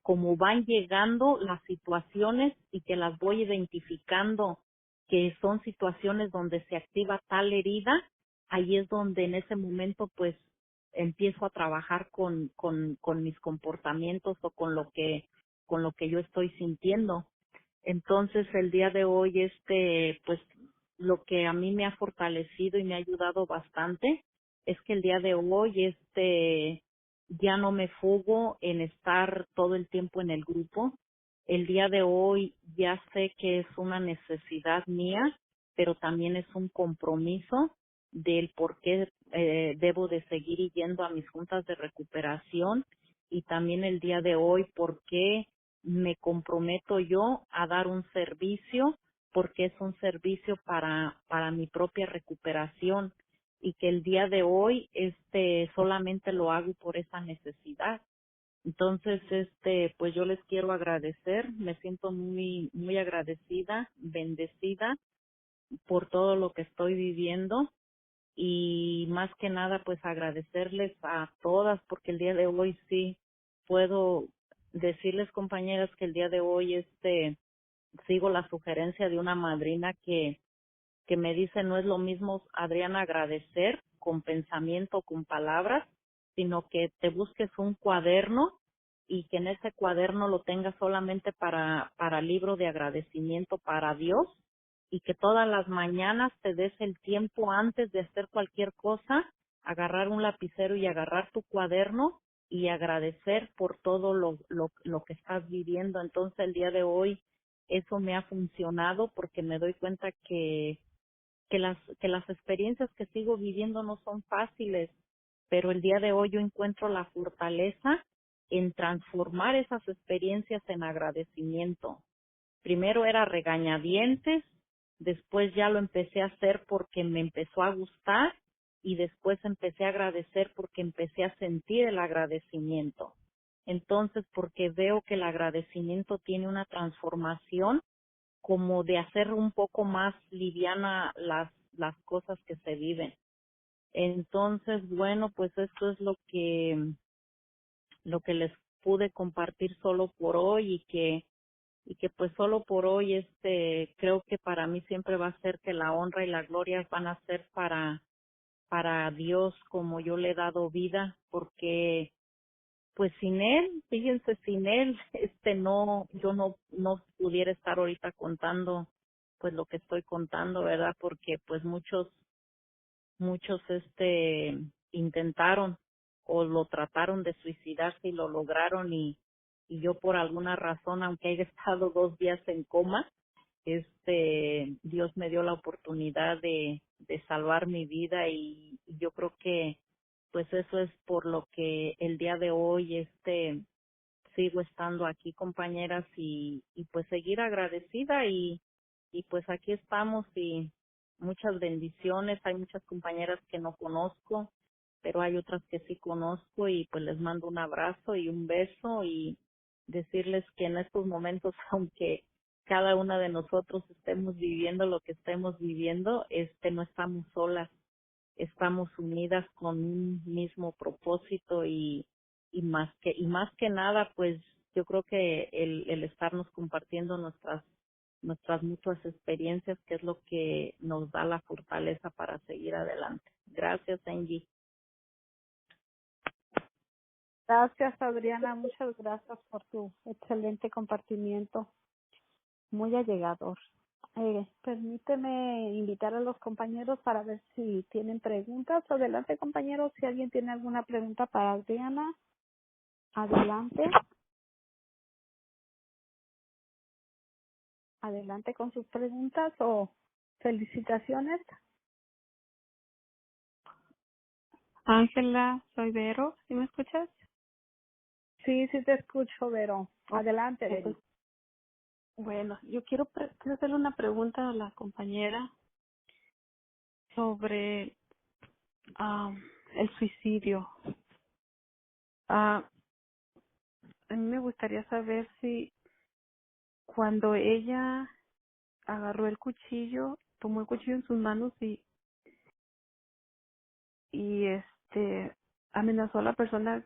Como van llegando las situaciones y que las voy identificando que son situaciones donde se activa tal herida, ahí es donde en ese momento pues empiezo a trabajar con mis comportamientos o con lo que yo estoy sintiendo. Entonces, el día de hoy, pues, lo que a mí me ha fortalecido y me ha ayudado bastante es que el día de hoy, ya no me fugo en estar todo el tiempo en el grupo. El día de hoy ya sé que es una necesidad mía, pero también es un compromiso del por qué debo de seguir yendo a mis juntas de recuperación y también el día de hoy por qué me comprometo yo a dar un servicio porque es un servicio para mi propia recuperación y que el día de hoy solamente lo hago por esa necesidad. Entonces, pues yo les quiero agradecer, me siento muy muy agradecida, bendecida por todo lo que estoy viviendo y más que nada pues agradecerles a todas porque el día de hoy sí puedo decirles compañeras que el día de hoy sigo la sugerencia de una madrina que me dice no es lo mismo Adriana agradecer con pensamiento con palabras sino que te busques un cuaderno y que en ese cuaderno lo tengas solamente para libro de agradecimiento para Dios, y que todas las mañanas te des el tiempo antes de hacer cualquier cosa, agarrar un lapicero y agarrar tu cuaderno y agradecer por todo lo que estás viviendo. Entonces el día de hoy eso me ha funcionado porque me doy cuenta que las experiencias que sigo viviendo no son fáciles, pero el día de hoy yo encuentro la fortaleza en transformar esas experiencias en agradecimiento. Primero era regañadientes, después ya lo empecé a hacer porque me empezó a gustar y después empecé a agradecer porque empecé a sentir el agradecimiento. Entonces, porque veo que el agradecimiento tiene una transformación como de hacer un poco más liviana las cosas que se viven. Entonces, bueno, pues esto es lo que les pude compartir solo por hoy, y que pues solo por hoy creo que para mí siempre va a ser que la honra y la gloria van a ser para Dios, como yo le he dado vida, porque pues sin él, fíjense, sin él yo no pudiera estar ahorita contando pues lo que estoy contando, ¿verdad? Porque pues muchos intentaron o lo trataron de suicidarse y lo lograron, y yo por alguna razón, aunque haya estado 2 días en coma, Dios me dio la oportunidad de salvar mi vida, y yo creo que pues eso es por lo que el día de hoy sigo estando aquí, compañeras, y pues seguir agradecida, y pues aquí estamos, y muchas bendiciones. Hay muchas compañeras que no conozco, pero hay otras que sí conozco, y pues les mando un abrazo y un beso, y decirles que en estos momentos, aunque cada una de nosotros estemos viviendo lo que estemos viviendo, no estamos solas, estamos unidas con un mismo propósito, y más que nada, pues yo creo que el estarnos compartiendo nuestras mutuas experiencias, que es lo que nos da la fortaleza para seguir adelante. Gracias, Angie. Gracias, Adriana. Muchas gracias por tu excelente compartimiento. Muy allegador. Permíteme invitar a los compañeros para ver si tienen preguntas. Adelante, compañeros. Si alguien tiene alguna pregunta para Adriana, adelante. Adelante con sus preguntas o felicitaciones. Ángela, soy Vero, ¿sí me escuchas? Sí, sí te escucho, Vero. Adelante, Pues, Vero. bueno, yo quiero hacerle una pregunta a la compañera sobre el suicidio. Ah, a mí me gustaría saber si cuando ella agarró el cuchillo, tomó el cuchillo en sus manos y amenazó a la persona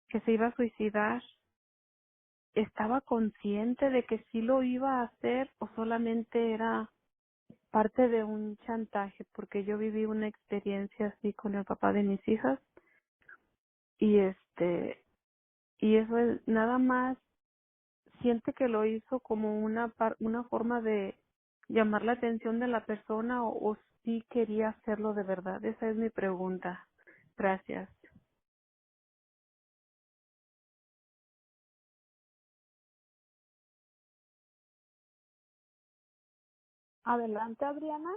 que se iba a suicidar, ¿estaba consciente de que sí lo iba a hacer o solamente era parte de un chantaje? Porque yo viví una experiencia así con el papá de mis hijas y y eso es nada más, siente que lo hizo como una forma de llamar la atención de la persona, o sí quería hacerlo de verdad. Esa es mi pregunta. Gracias. Adelante, Adriana.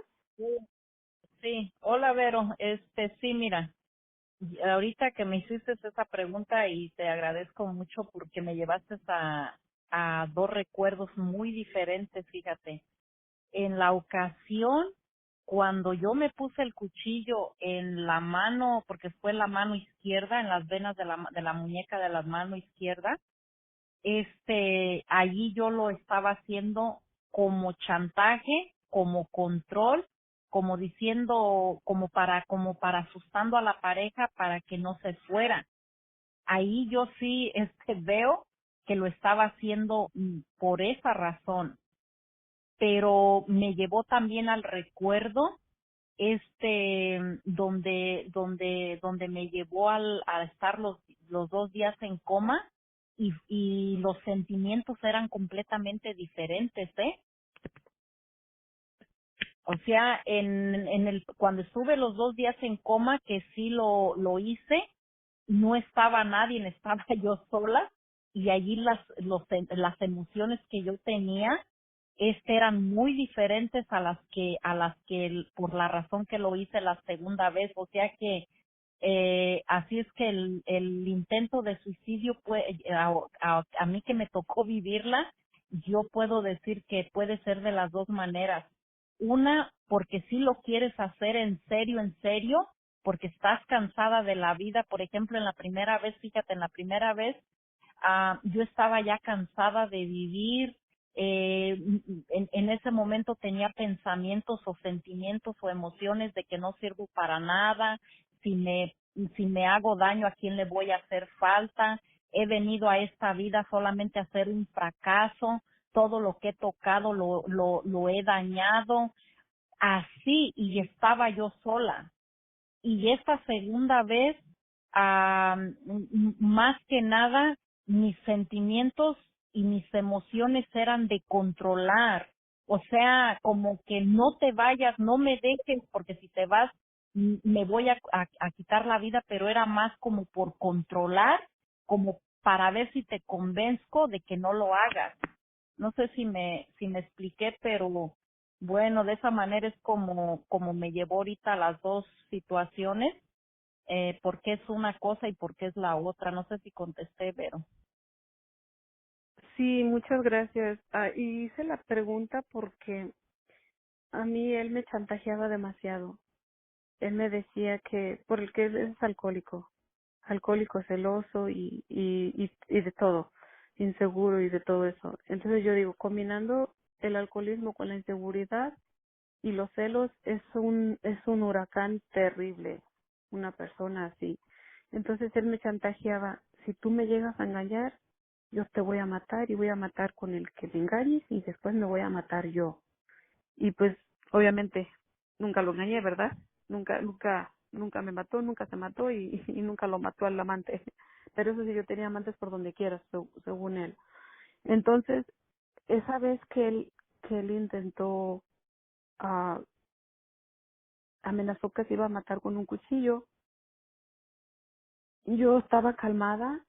Sí, hola, Vero. Sí, mira, ahorita que me hiciste esa pregunta, y te agradezco mucho porque me llevaste a dos recuerdos muy diferentes, fíjate. En la ocasión, cuando yo me puse el cuchillo en la mano, porque fue en la mano izquierda, en las venas de la muñeca de la mano izquierda, allí yo lo estaba haciendo como chantaje, como control, como diciendo, como para asustando a la pareja para que no se fuera. Ahí yo sí, veo que lo estaba haciendo por esa razón, pero me llevó también al recuerdo donde me llevó a estar los 2 días en coma, y los sentimientos eran completamente diferentes, ¿eh? O sea, cuando estuve los 2 días en coma, que sí lo hice, no estaba nadie, estaba yo sola, y allí las emociones que yo tenía, eran muy diferentes a las que por la razón que lo hice la segunda vez. O sea que, así es que el intento de suicidio, pues, a mí que me tocó vivirla, yo puedo decir que puede ser de las dos maneras. Una, porque si lo quieres hacer en serio, porque estás cansada de la vida. Por ejemplo, en la primera vez, fíjate, en la primera vez, yo estaba ya cansada de vivir. En ese momento tenía pensamientos o sentimientos o emociones de que no sirvo para nada. Si me hago daño, ¿a quién le voy a hacer falta? He venido a esta vida solamente a ser un fracaso. Todo lo que he tocado lo he dañado. Así, y estaba yo sola. Y esta segunda vez, más que nada, mis sentimientos y mis emociones eran de controlar. O sea, como que no te vayas, no me dejes, porque si te vas, me voy a quitar la vida. Pero era más como por controlar, como para ver si te convenzco de que no lo hagas. No sé si me expliqué, pero bueno, de esa manera es como me llevó ahorita las dos situaciones, por qué es una cosa y por qué es la otra. No sé si contesté, pero Sí, muchas gracias. Y hice la pregunta porque a mí él me chantajeaba demasiado. Él me decía porque él es alcohólico, celoso y de todo, inseguro y de todo eso. Entonces yo digo, combinando el alcoholismo con la inseguridad y los celos, es un huracán terrible, una persona así. Entonces él me chantajeaba: si tú me llegas a engañar, yo te voy a matar, y voy a matar con el que me engañes, y después me voy a matar yo. Y pues obviamente nunca lo engañé, ¿verdad? Nunca me mató, nunca se mató, y nunca lo mató al amante. Pero eso sí, yo tenía amantes por donde quiera, según él. Entonces, esa vez que él intentó, ah, amenazó que se iba a matar con un cuchillo, yo estaba calmada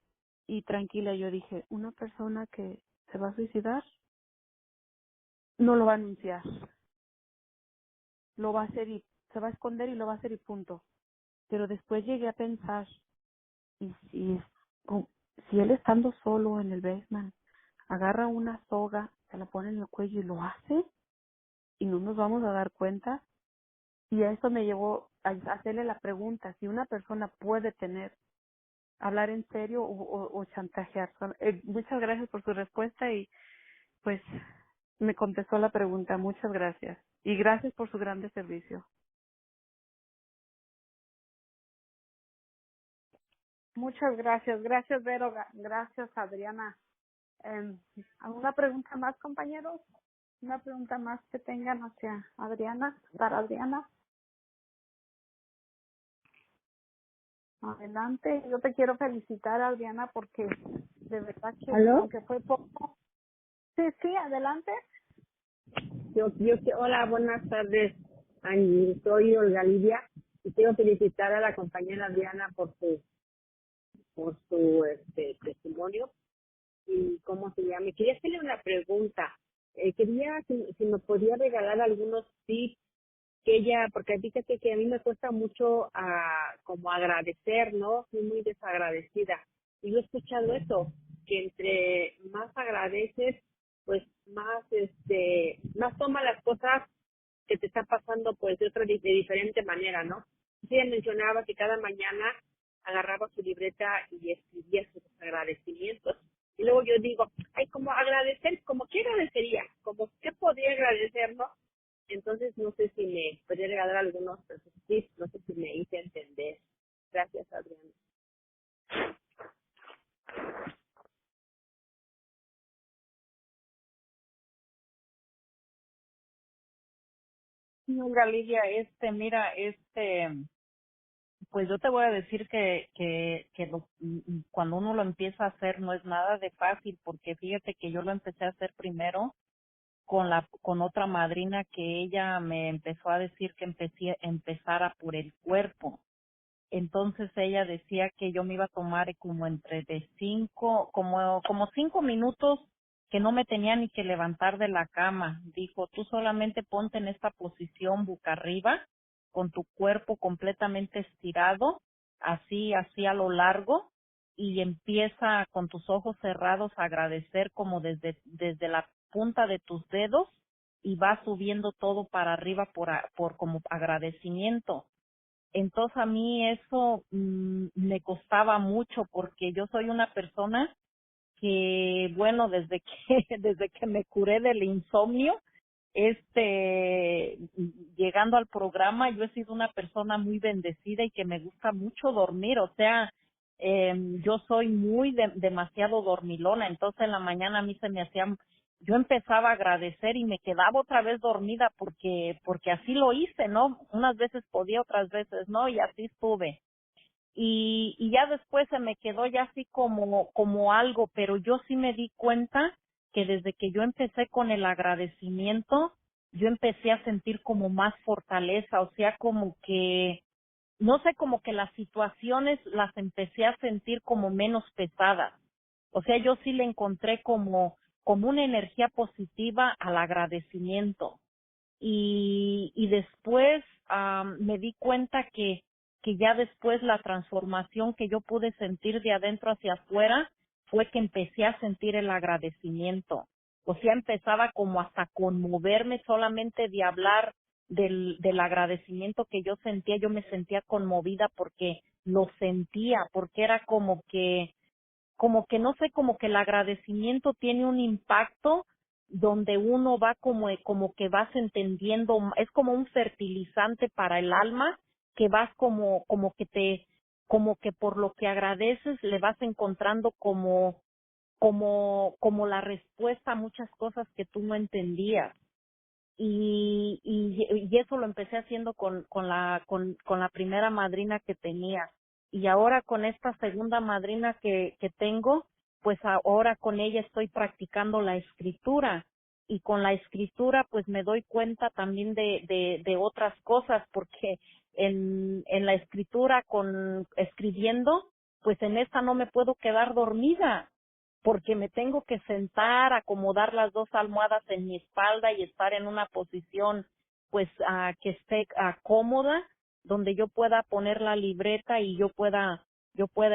y tranquila. Yo dije, una persona que se va a suicidar no lo va a anunciar, lo va a hacer, y se va a esconder y lo va a hacer, y punto. Pero después llegué a pensar, y o- si él, estando solo en el basement, agarra una soga, se la pone en el cuello y lo hace, y no nos vamos a dar cuenta. Y a eso me llevó a hacerle la pregunta: si una persona puede hablar en serio o chantajear. Muchas gracias por su respuesta, y pues me contestó la pregunta. Muchas gracias. Y gracias por su grande servicio. Muchas gracias. Gracias, Vero. Gracias, Adriana. ¿Alguna pregunta más, compañeros? ¿Una pregunta más que tengan hacia Adriana, para Adriana? Adelante. Yo te quiero felicitar, Adriana, porque de verdad que, ¿Aló? aunque fue poco. Sí, sí, adelante. Hola, buenas tardes, Angie. Soy Olga Lidia y quiero felicitar a la compañera Diana por su testimonio y cómo se llama. Quería hacerle una pregunta. Quería si me podía regalar algunos tips que ella, porque fíjate que a mí me cuesta mucho como agradecer, ¿no? Soy muy desagradecida. Y yo he escuchado eso, que entre más agradeces, pues más toma las cosas que te está pasando pues de diferente manera, ¿no? Sí, ella mencionaba que cada mañana agarraba su libreta y escribía sus agradecimientos. Y luego yo digo, ay, como agradecer, como qué agradecería, como qué podría agradecer, ¿no? Entonces no sé si me podría regalar algunos de sus tips, no sé si me hice entender. Gracias, Adriana. Olga Lidia, mira, Pues yo te voy a decir cuando uno lo empieza a hacer no es nada de fácil, porque fíjate que yo lo empecé a hacer primero con otra madrina, que ella me empezó a decir que empezara por el cuerpo. Entonces ella decía que yo me iba a tomar como como 5 minutos, que no me tenía ni que levantar de la cama. Dijo, tú solamente ponte en esta posición boca arriba, con tu cuerpo completamente estirado, así a lo largo, y empieza con tus ojos cerrados a agradecer como desde la punta de tus dedos, y va subiendo todo para arriba por como agradecimiento. Entonces a mí eso me costaba mucho, porque yo soy una persona que, bueno, desde que me curé del insomnio, llegando al programa, yo he sido una persona muy bendecida y que me gusta mucho dormir. O sea, yo soy demasiado dormilona. Entonces en la mañana a mí yo empezaba a agradecer y me quedaba otra vez dormida, porque así lo hice, ¿no? Unas veces podía, otras veces no, y así estuve. Y ya después se me quedó ya así como algo, pero yo sí me di cuenta que desde que yo empecé con el agradecimiento, yo empecé a sentir como más fortaleza. O sea, como que, no sé, como que las situaciones las empecé a sentir como menos pesadas. O sea, yo sí le encontré como una energía positiva al agradecimiento. Y después me di cuenta que ya después la transformación que yo pude sentir de adentro hacia afuera fue que empecé a sentir el agradecimiento. O sea, empezaba como hasta conmoverme solamente de hablar del agradecimiento que yo sentía. Yo me sentía conmovida porque lo sentía, porque era como que no sé, como que el agradecimiento tiene un impacto donde uno va como que vas entendiendo, es como un fertilizante para el alma, que vas como que por lo que agradeces le vas encontrando como la respuesta a muchas cosas que tú no entendías. Y eso lo empecé haciendo con la primera madrina que tenía. Y ahora con esta segunda madrina que tengo, pues ahora con ella estoy practicando la escritura. Y con la escritura pues me doy cuenta también de otras cosas, porque en la escritura, escribiendo, pues en esta no me puedo quedar dormida, porque me tengo que sentar, acomodar las dos almohadas en mi espalda y estar en una posición pues que esté cómoda, donde yo pueda poner la libreta y yo pueda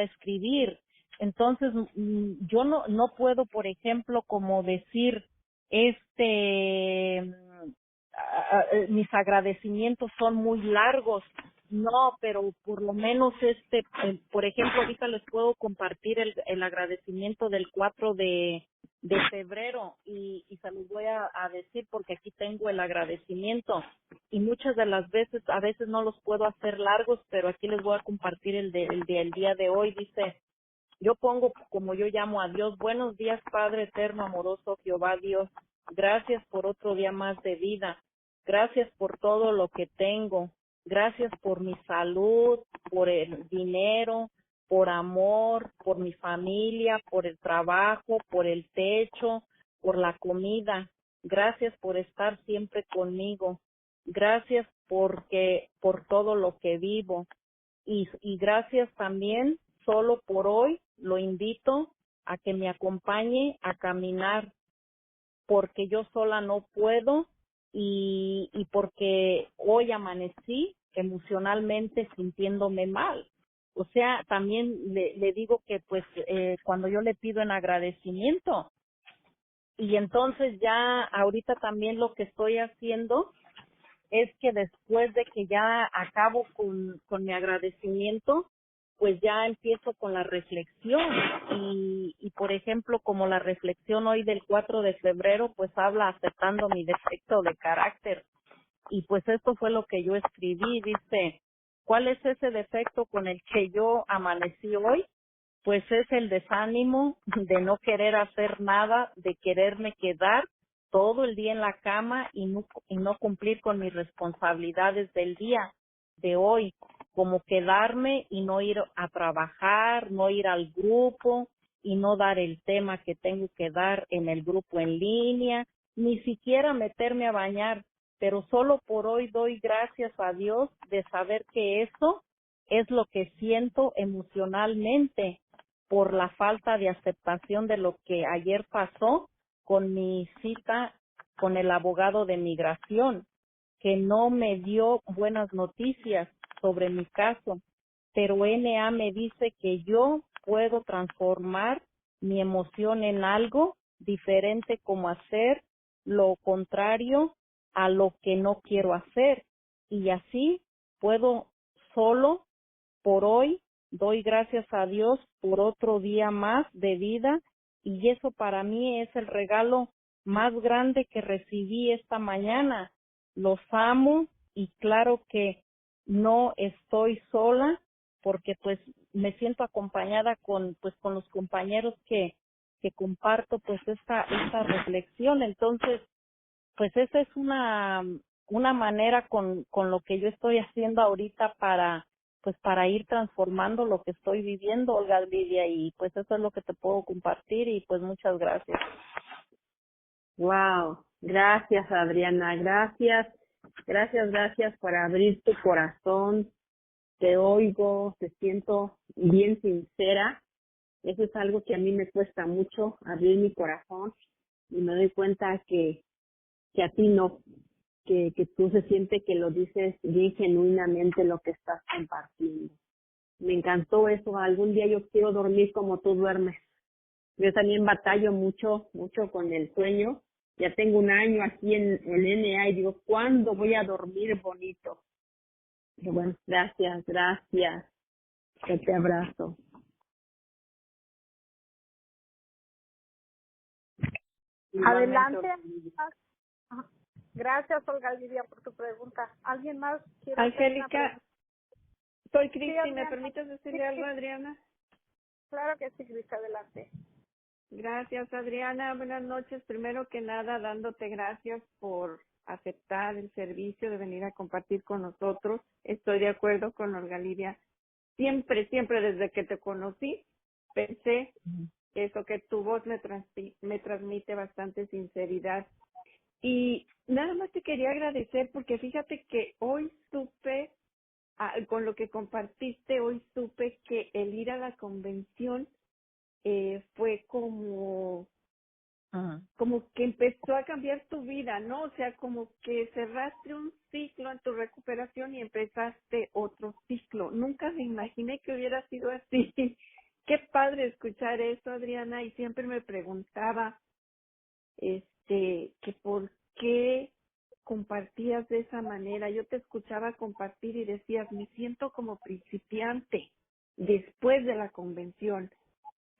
escribir. Entonces yo no puedo, por ejemplo, como decir mis agradecimientos son muy largos. No, pero por lo menos por ejemplo, ahorita les puedo compartir el agradecimiento del 4 de febrero, y se los voy a decir porque aquí tengo el agradecimiento, y muchas de las veces, a veces no los puedo hacer largos, pero aquí les voy a compartir el del día de hoy. Dice, yo pongo como yo llamo a Dios: buenos días, Padre eterno, amoroso Jehová Dios. Gracias por otro día más de vida. Gracias por todo lo que tengo. Gracias por mi salud, por el dinero, por amor, por mi familia, por el trabajo, por el techo, por la comida. Gracias por estar siempre conmigo. Gracias por todo lo que vivo. Y gracias también, solo por hoy, lo invito a que me acompañe a caminar, porque yo sola no puedo, y porque hoy amanecí emocionalmente sintiéndome mal. O sea, también le digo que pues cuando yo le pido en agradecimiento, y entonces ya ahorita también lo que estoy haciendo es que después de que ya acabo con mi agradecimiento, pues ya empiezo con la reflexión. Y por ejemplo, como la reflexión hoy del 4 de febrero, pues habla aceptando mi defecto de carácter. Y pues esto fue lo que yo escribí. Dice, ¿cuál es ese defecto con el que yo amanecí hoy? Pues es el desánimo de no querer hacer nada, de quererme quedar todo el día en la cama y no cumplir con mis responsabilidades del día de hoy. como quedarme y no ir a trabajar, no ir al grupo y no dar el tema que tengo que dar en el grupo en línea, ni siquiera meterme a bañar, pero solo por hoy doy gracias a Dios de saber que eso es lo que siento emocionalmente por la falta de aceptación de lo que ayer pasó con mi cita con el abogado de migración, que no me dio buenas noticias sobre mi caso, pero NA me dice que yo puedo transformar mi emoción en algo diferente, como hacer lo contrario a lo que no quiero hacer, y así puedo solo por hoy. Doy gracias a Dios por otro día más de vida, y eso para mí es el regalo más grande que recibí esta mañana. Los amo, y claro que no estoy sola, porque pues me siento acompañada con los compañeros que comparto pues esta reflexión. Entonces, pues esa es una manera con lo que yo estoy haciendo ahorita para ir transformando lo que estoy viviendo, Olga Lidia, y pues eso es lo que te puedo compartir, y pues muchas gracias. Wow, gracias Adriana, gracias por abrir tu corazón. Te oigo, te siento bien sincera. Eso es algo que a mí me cuesta mucho, abrir mi corazón, y me doy cuenta que a ti no, que tú se siente que lo dices bien genuinamente lo que estás compartiendo. Me encantó eso. Algún día yo quiero dormir como tú duermes. Yo también batallo mucho con el sueño. Ya tengo un año aquí en NA y digo, ¿cuándo voy a dormir bonito? Pero bueno, gracias. Yo te abrazo. Adelante. Ajá. Gracias, Olga Lidia, por tu pregunta. ¿Alguien más quiere hacer una Angélica, pregunta? soy Sí, Cristi, ¿me Adriana. permites Sí, decirle algo, sí, Adriana? claro que sí, Cris, adelante. Gracias, Adriana. Buenas noches. Primero que nada, dándote gracias por aceptar el servicio de venir a compartir con nosotros. Estoy de acuerdo con Olga Lidia. Siempre desde que te conocí, pensé eso, que tu voz me transmite bastante sinceridad. Y nada más te quería agradecer porque fíjate que hoy supe, con lo que compartiste, hoy supe que el ir a la convención fue Ajá. como que empezó a cambiar tu vida, ¿no? O sea, como que cerraste un ciclo en tu recuperación y empezaste otro ciclo. Nunca me imaginé que hubiera sido así. Qué padre escuchar eso, Adriana, y siempre me preguntaba, que por qué compartías de esa manera. Yo te escuchaba compartir y decías, me siento como principiante después de la convención.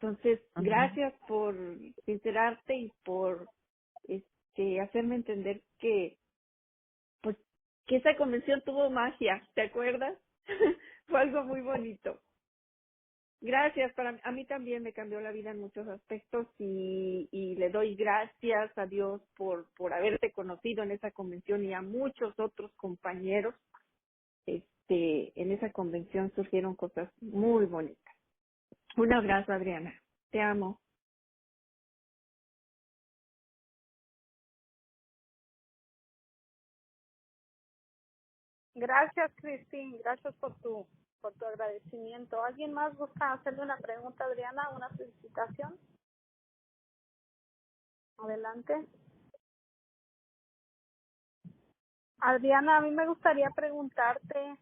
Entonces, Ajá. gracias por sincerarte y por hacerme entender que pues que esa convención tuvo magia, ¿te acuerdas? Fue algo muy bonito. Gracias, a mí también me cambió la vida en muchos aspectos y le doy gracias a Dios por haberte conocido en esa convención y a muchos otros compañeros. En esa convención surgieron cosas muy bonitas. Un abrazo, Adriana. Te amo. Gracias, Cristín. Gracias por tu agradecimiento. ¿Alguien más gusta hacerle una pregunta, Adriana? ¿Una felicitación? Adelante. Adriana, a mí me gustaría preguntarte,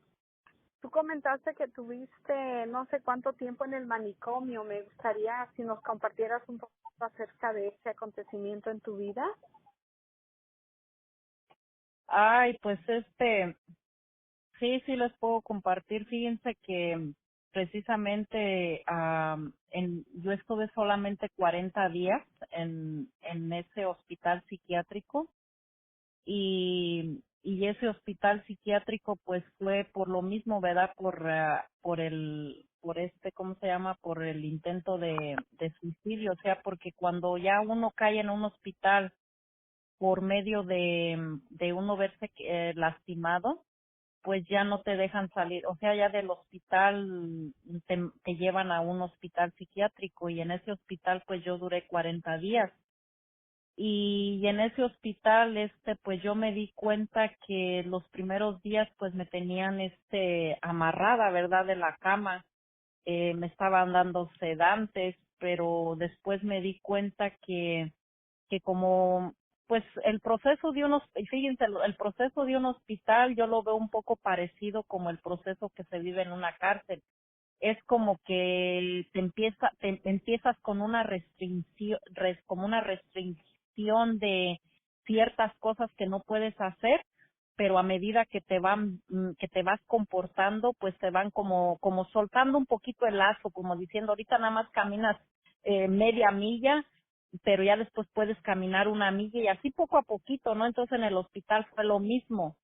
tú comentaste que tuviste no sé cuánto tiempo en el manicomio. Me gustaría si nos compartieras un poco acerca de ese acontecimiento en tu vida. Ay, pues sí les puedo compartir. Fíjense que precisamente yo estuve solamente 40 días en ese hospital psiquiátrico, y ese hospital psiquiátrico pues fue por lo mismo, ¿verdad? ¿Cómo se llama? Por el intento de suicidio. O sea, porque cuando ya uno cae en un hospital por medio de uno verse lastimado, pues ya no te dejan salir, o sea, ya del hospital te llevan a un hospital psiquiátrico y en ese hospital pues yo duré 40 días. Y en ese hospital pues yo me di cuenta que los primeros días pues me tenían amarrada, ¿verdad?, de la cama. Me estaban dando sedantes, pero después me di cuenta que como pues el proceso de fíjense, el proceso de un hospital yo lo veo un poco parecido como el proceso que se vive en una cárcel. Es como que te empiezas con una restricción, como una restricción de ciertas cosas que no puedes hacer, pero a medida que te vas comportando, pues te van como soltando un poquito el lazo, como diciendo, ahorita nada más caminas media milla, pero ya después puedes caminar una milla y así poco a poquito, ¿no? Entonces en el hospital fue lo mismo.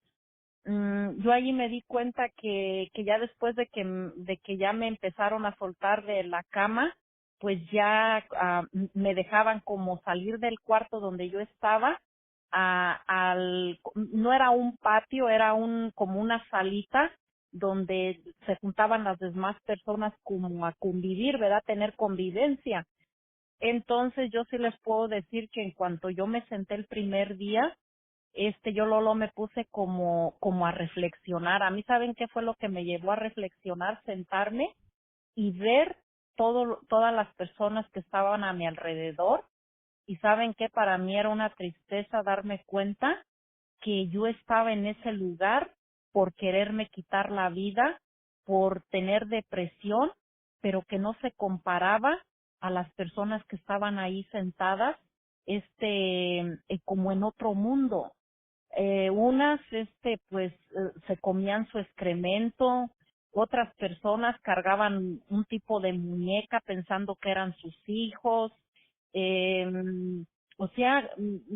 Yo allí me di cuenta que ya después de que ya me empezaron a soltar de la cama, pues ya me dejaban como salir del cuarto donde yo estaba no era un patio, era como una salita donde se juntaban las demás personas como a convivir, ¿verdad? Tener convivencia. Entonces yo sí les puedo decir que en cuanto yo me senté el primer día, yo Lolo me puse como a reflexionar. A mí, ¿saben qué fue lo que me llevó a reflexionar? Sentarme y ver todas las personas que estaban a mi alrededor. Y ¿saben qué? Para mí era una tristeza darme cuenta que yo estaba en ese lugar por quererme quitar la vida, por tener depresión, pero que no se comparaba a las personas que estaban ahí sentadas, como en otro mundo. Unas se comían su excremento, otras personas cargaban un tipo de muñeca pensando que eran sus hijos, eh, o sea,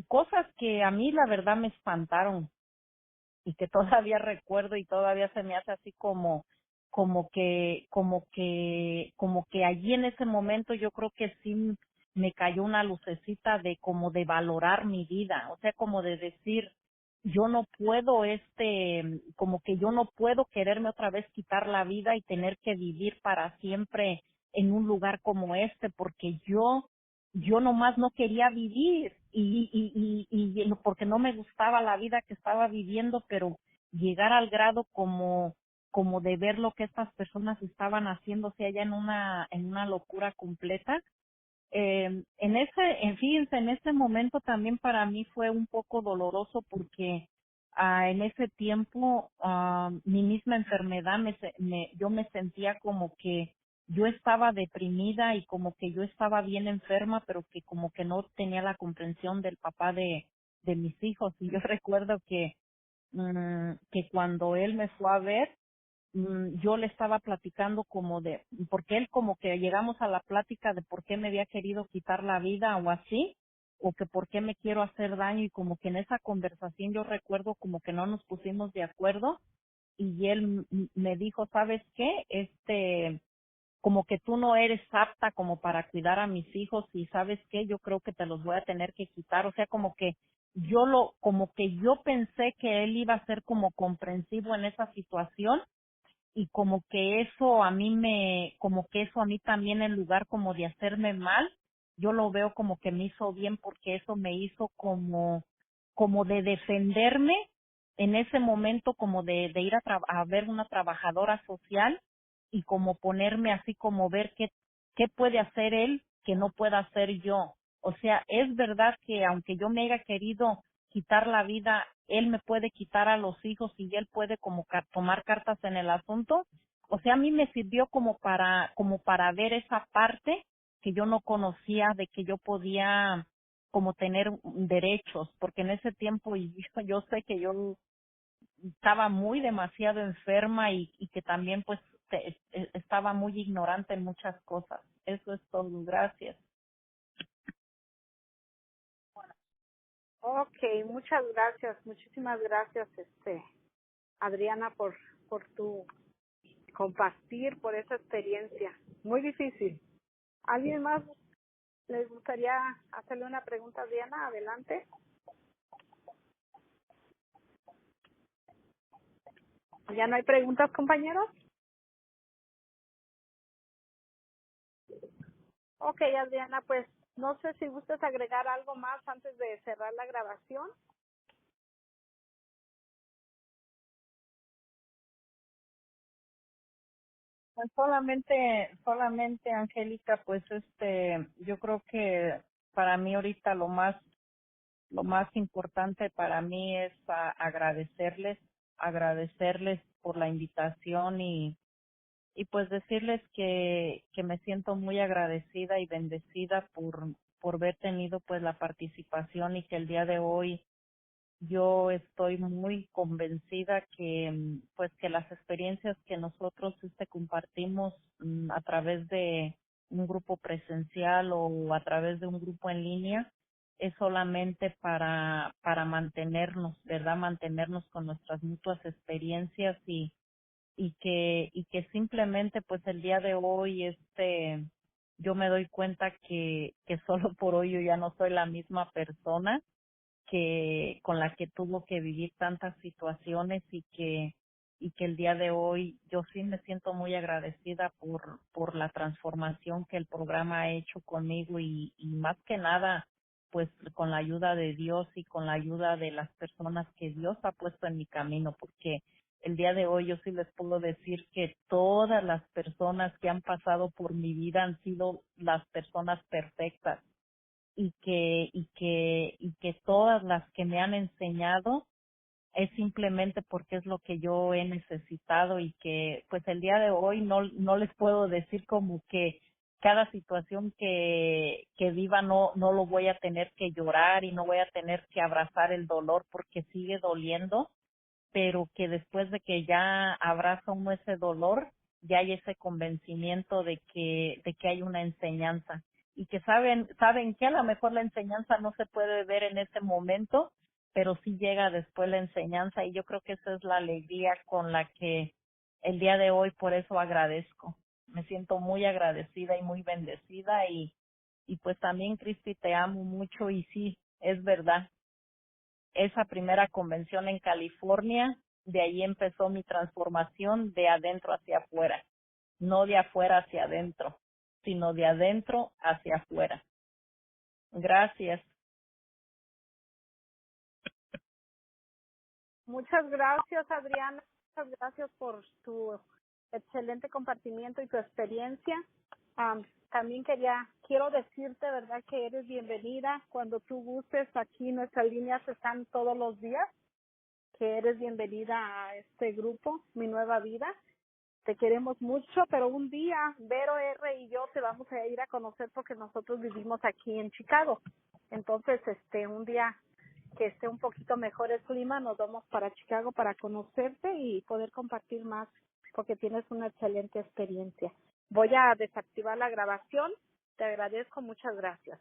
cosas que a mí la verdad me espantaron y que todavía recuerdo y todavía se me hace así como que allí en ese momento yo creo que sí me cayó una lucecita de como de valorar mi vida, o sea, como de decir, yo no puedo como que yo no puedo quererme otra vez quitar la vida y tener que vivir para siempre en un lugar como porque yo nomás no quería vivir y porque no me gustaba la vida que estaba viviendo, pero llegar al grado como de ver lo que estas personas estaban haciendo, o sea, ya en una locura completa. Fíjense, en ese momento también para mí fue un poco doloroso porque en ese tiempo mi misma enfermedad yo me sentía como que yo estaba deprimida y como que yo estaba bien enferma, pero que como que no tenía la comprensión del papá de mis hijos. Y yo recuerdo que cuando él me fue a ver, yo le estaba platicando porque él como que llegamos a la plática de por qué me había querido quitar la vida o así, o que por qué me quiero hacer daño, y como que en esa conversación yo recuerdo como que no nos pusimos de acuerdo y él me dijo, ¿sabes qué? Como que tú no eres apta como para cuidar a mis hijos y ¿sabes qué? Yo creo que te los voy a tener que quitar, o sea, como que como que yo pensé que él iba a ser como comprensivo en esa situación y como que eso a mí también en lugar como de hacerme mal, yo lo veo como que me hizo bien porque eso me hizo como de defenderme en ese momento, como de ir a ver una trabajadora social y como ponerme así como ver qué puede hacer él que no pueda hacer yo. O sea, es verdad que aunque yo me haya querido quitar la vida, él me puede quitar a los hijos y él puede como tomar cartas en el asunto. O sea, a mí me sirvió como para ver esa parte que yo no conocía de que yo podía como tener derechos, porque en ese tiempo yo sé que yo estaba muy demasiado enferma y que también pues estaba muy ignorante en muchas cosas. Eso es todo. Gracias. Okay, muchas gracias, muchísimas gracias, Adriana, por tu compartir, por esa experiencia. Muy difícil. ¿Alguien más les gustaría hacerle una pregunta a Adriana? Adelante. ¿Ya no hay preguntas, compañeros? Ok, Adriana, pues no sé si gustas agregar algo más antes de cerrar la grabación. Pues solamente Angélica, pues yo creo que para mí ahorita lo más importante para mí es agradecerles por la invitación y pues decirles que me siento muy agradecida y bendecida por haber tenido pues la participación y que el día de hoy yo estoy muy convencida que pues que las experiencias que nosotros compartimos a través de un grupo presencial o a través de un grupo en línea es solamente para mantenernos, ¿verdad? Mantenernos con nuestras mutuas experiencias y que simplemente pues el día de hoy yo me doy cuenta que solo por hoy yo ya no soy la misma persona que con la que tuvo que vivir tantas situaciones y que el día de hoy yo sí me siento muy agradecida por la transformación que el programa ha hecho conmigo y más que nada pues con la ayuda de Dios y con la ayuda de las personas que Dios ha puesto en mi camino, porque el día de hoy yo sí les puedo decir que todas las personas que han pasado por mi vida han sido las personas perfectas y que todas las que me han enseñado es simplemente porque es lo que yo he necesitado y que pues el día de hoy no les puedo decir como que cada situación que viva no lo voy a tener que llorar y no voy a tener que abrazar el dolor porque sigue doliendo, pero que después de que ya abraza uno ese dolor, ya hay ese convencimiento de que hay una enseñanza y que saben que a lo mejor la enseñanza no se puede ver en ese momento, pero sí llega después la enseñanza y yo creo que esa es la alegría con la que el día de hoy por eso agradezco. Me siento muy agradecida y muy bendecida y pues también Cristi te amo mucho y sí, es verdad esa primera convención en California, de ahí empezó mi transformación de adentro hacia afuera, no de afuera hacia adentro, sino de adentro hacia afuera. Gracias. Muchas gracias, Adriana. Muchas gracias por tu excelente compartimiento y tu experiencia. También quiero decirte, ¿verdad?, que eres bienvenida cuando tú gustes. Aquí nuestras líneas están todos los días, que eres bienvenida a este grupo, Mi Nueva Vida. Te queremos mucho, pero un día Vero R. y yo te vamos a ir a conocer porque nosotros vivimos aquí en Chicago. Entonces, un día que esté un poquito mejor el clima, nos vamos para Chicago para conocerte y poder compartir más porque tienes una excelente experiencia. Voy a desactivar la grabación. Te agradezco, muchas gracias.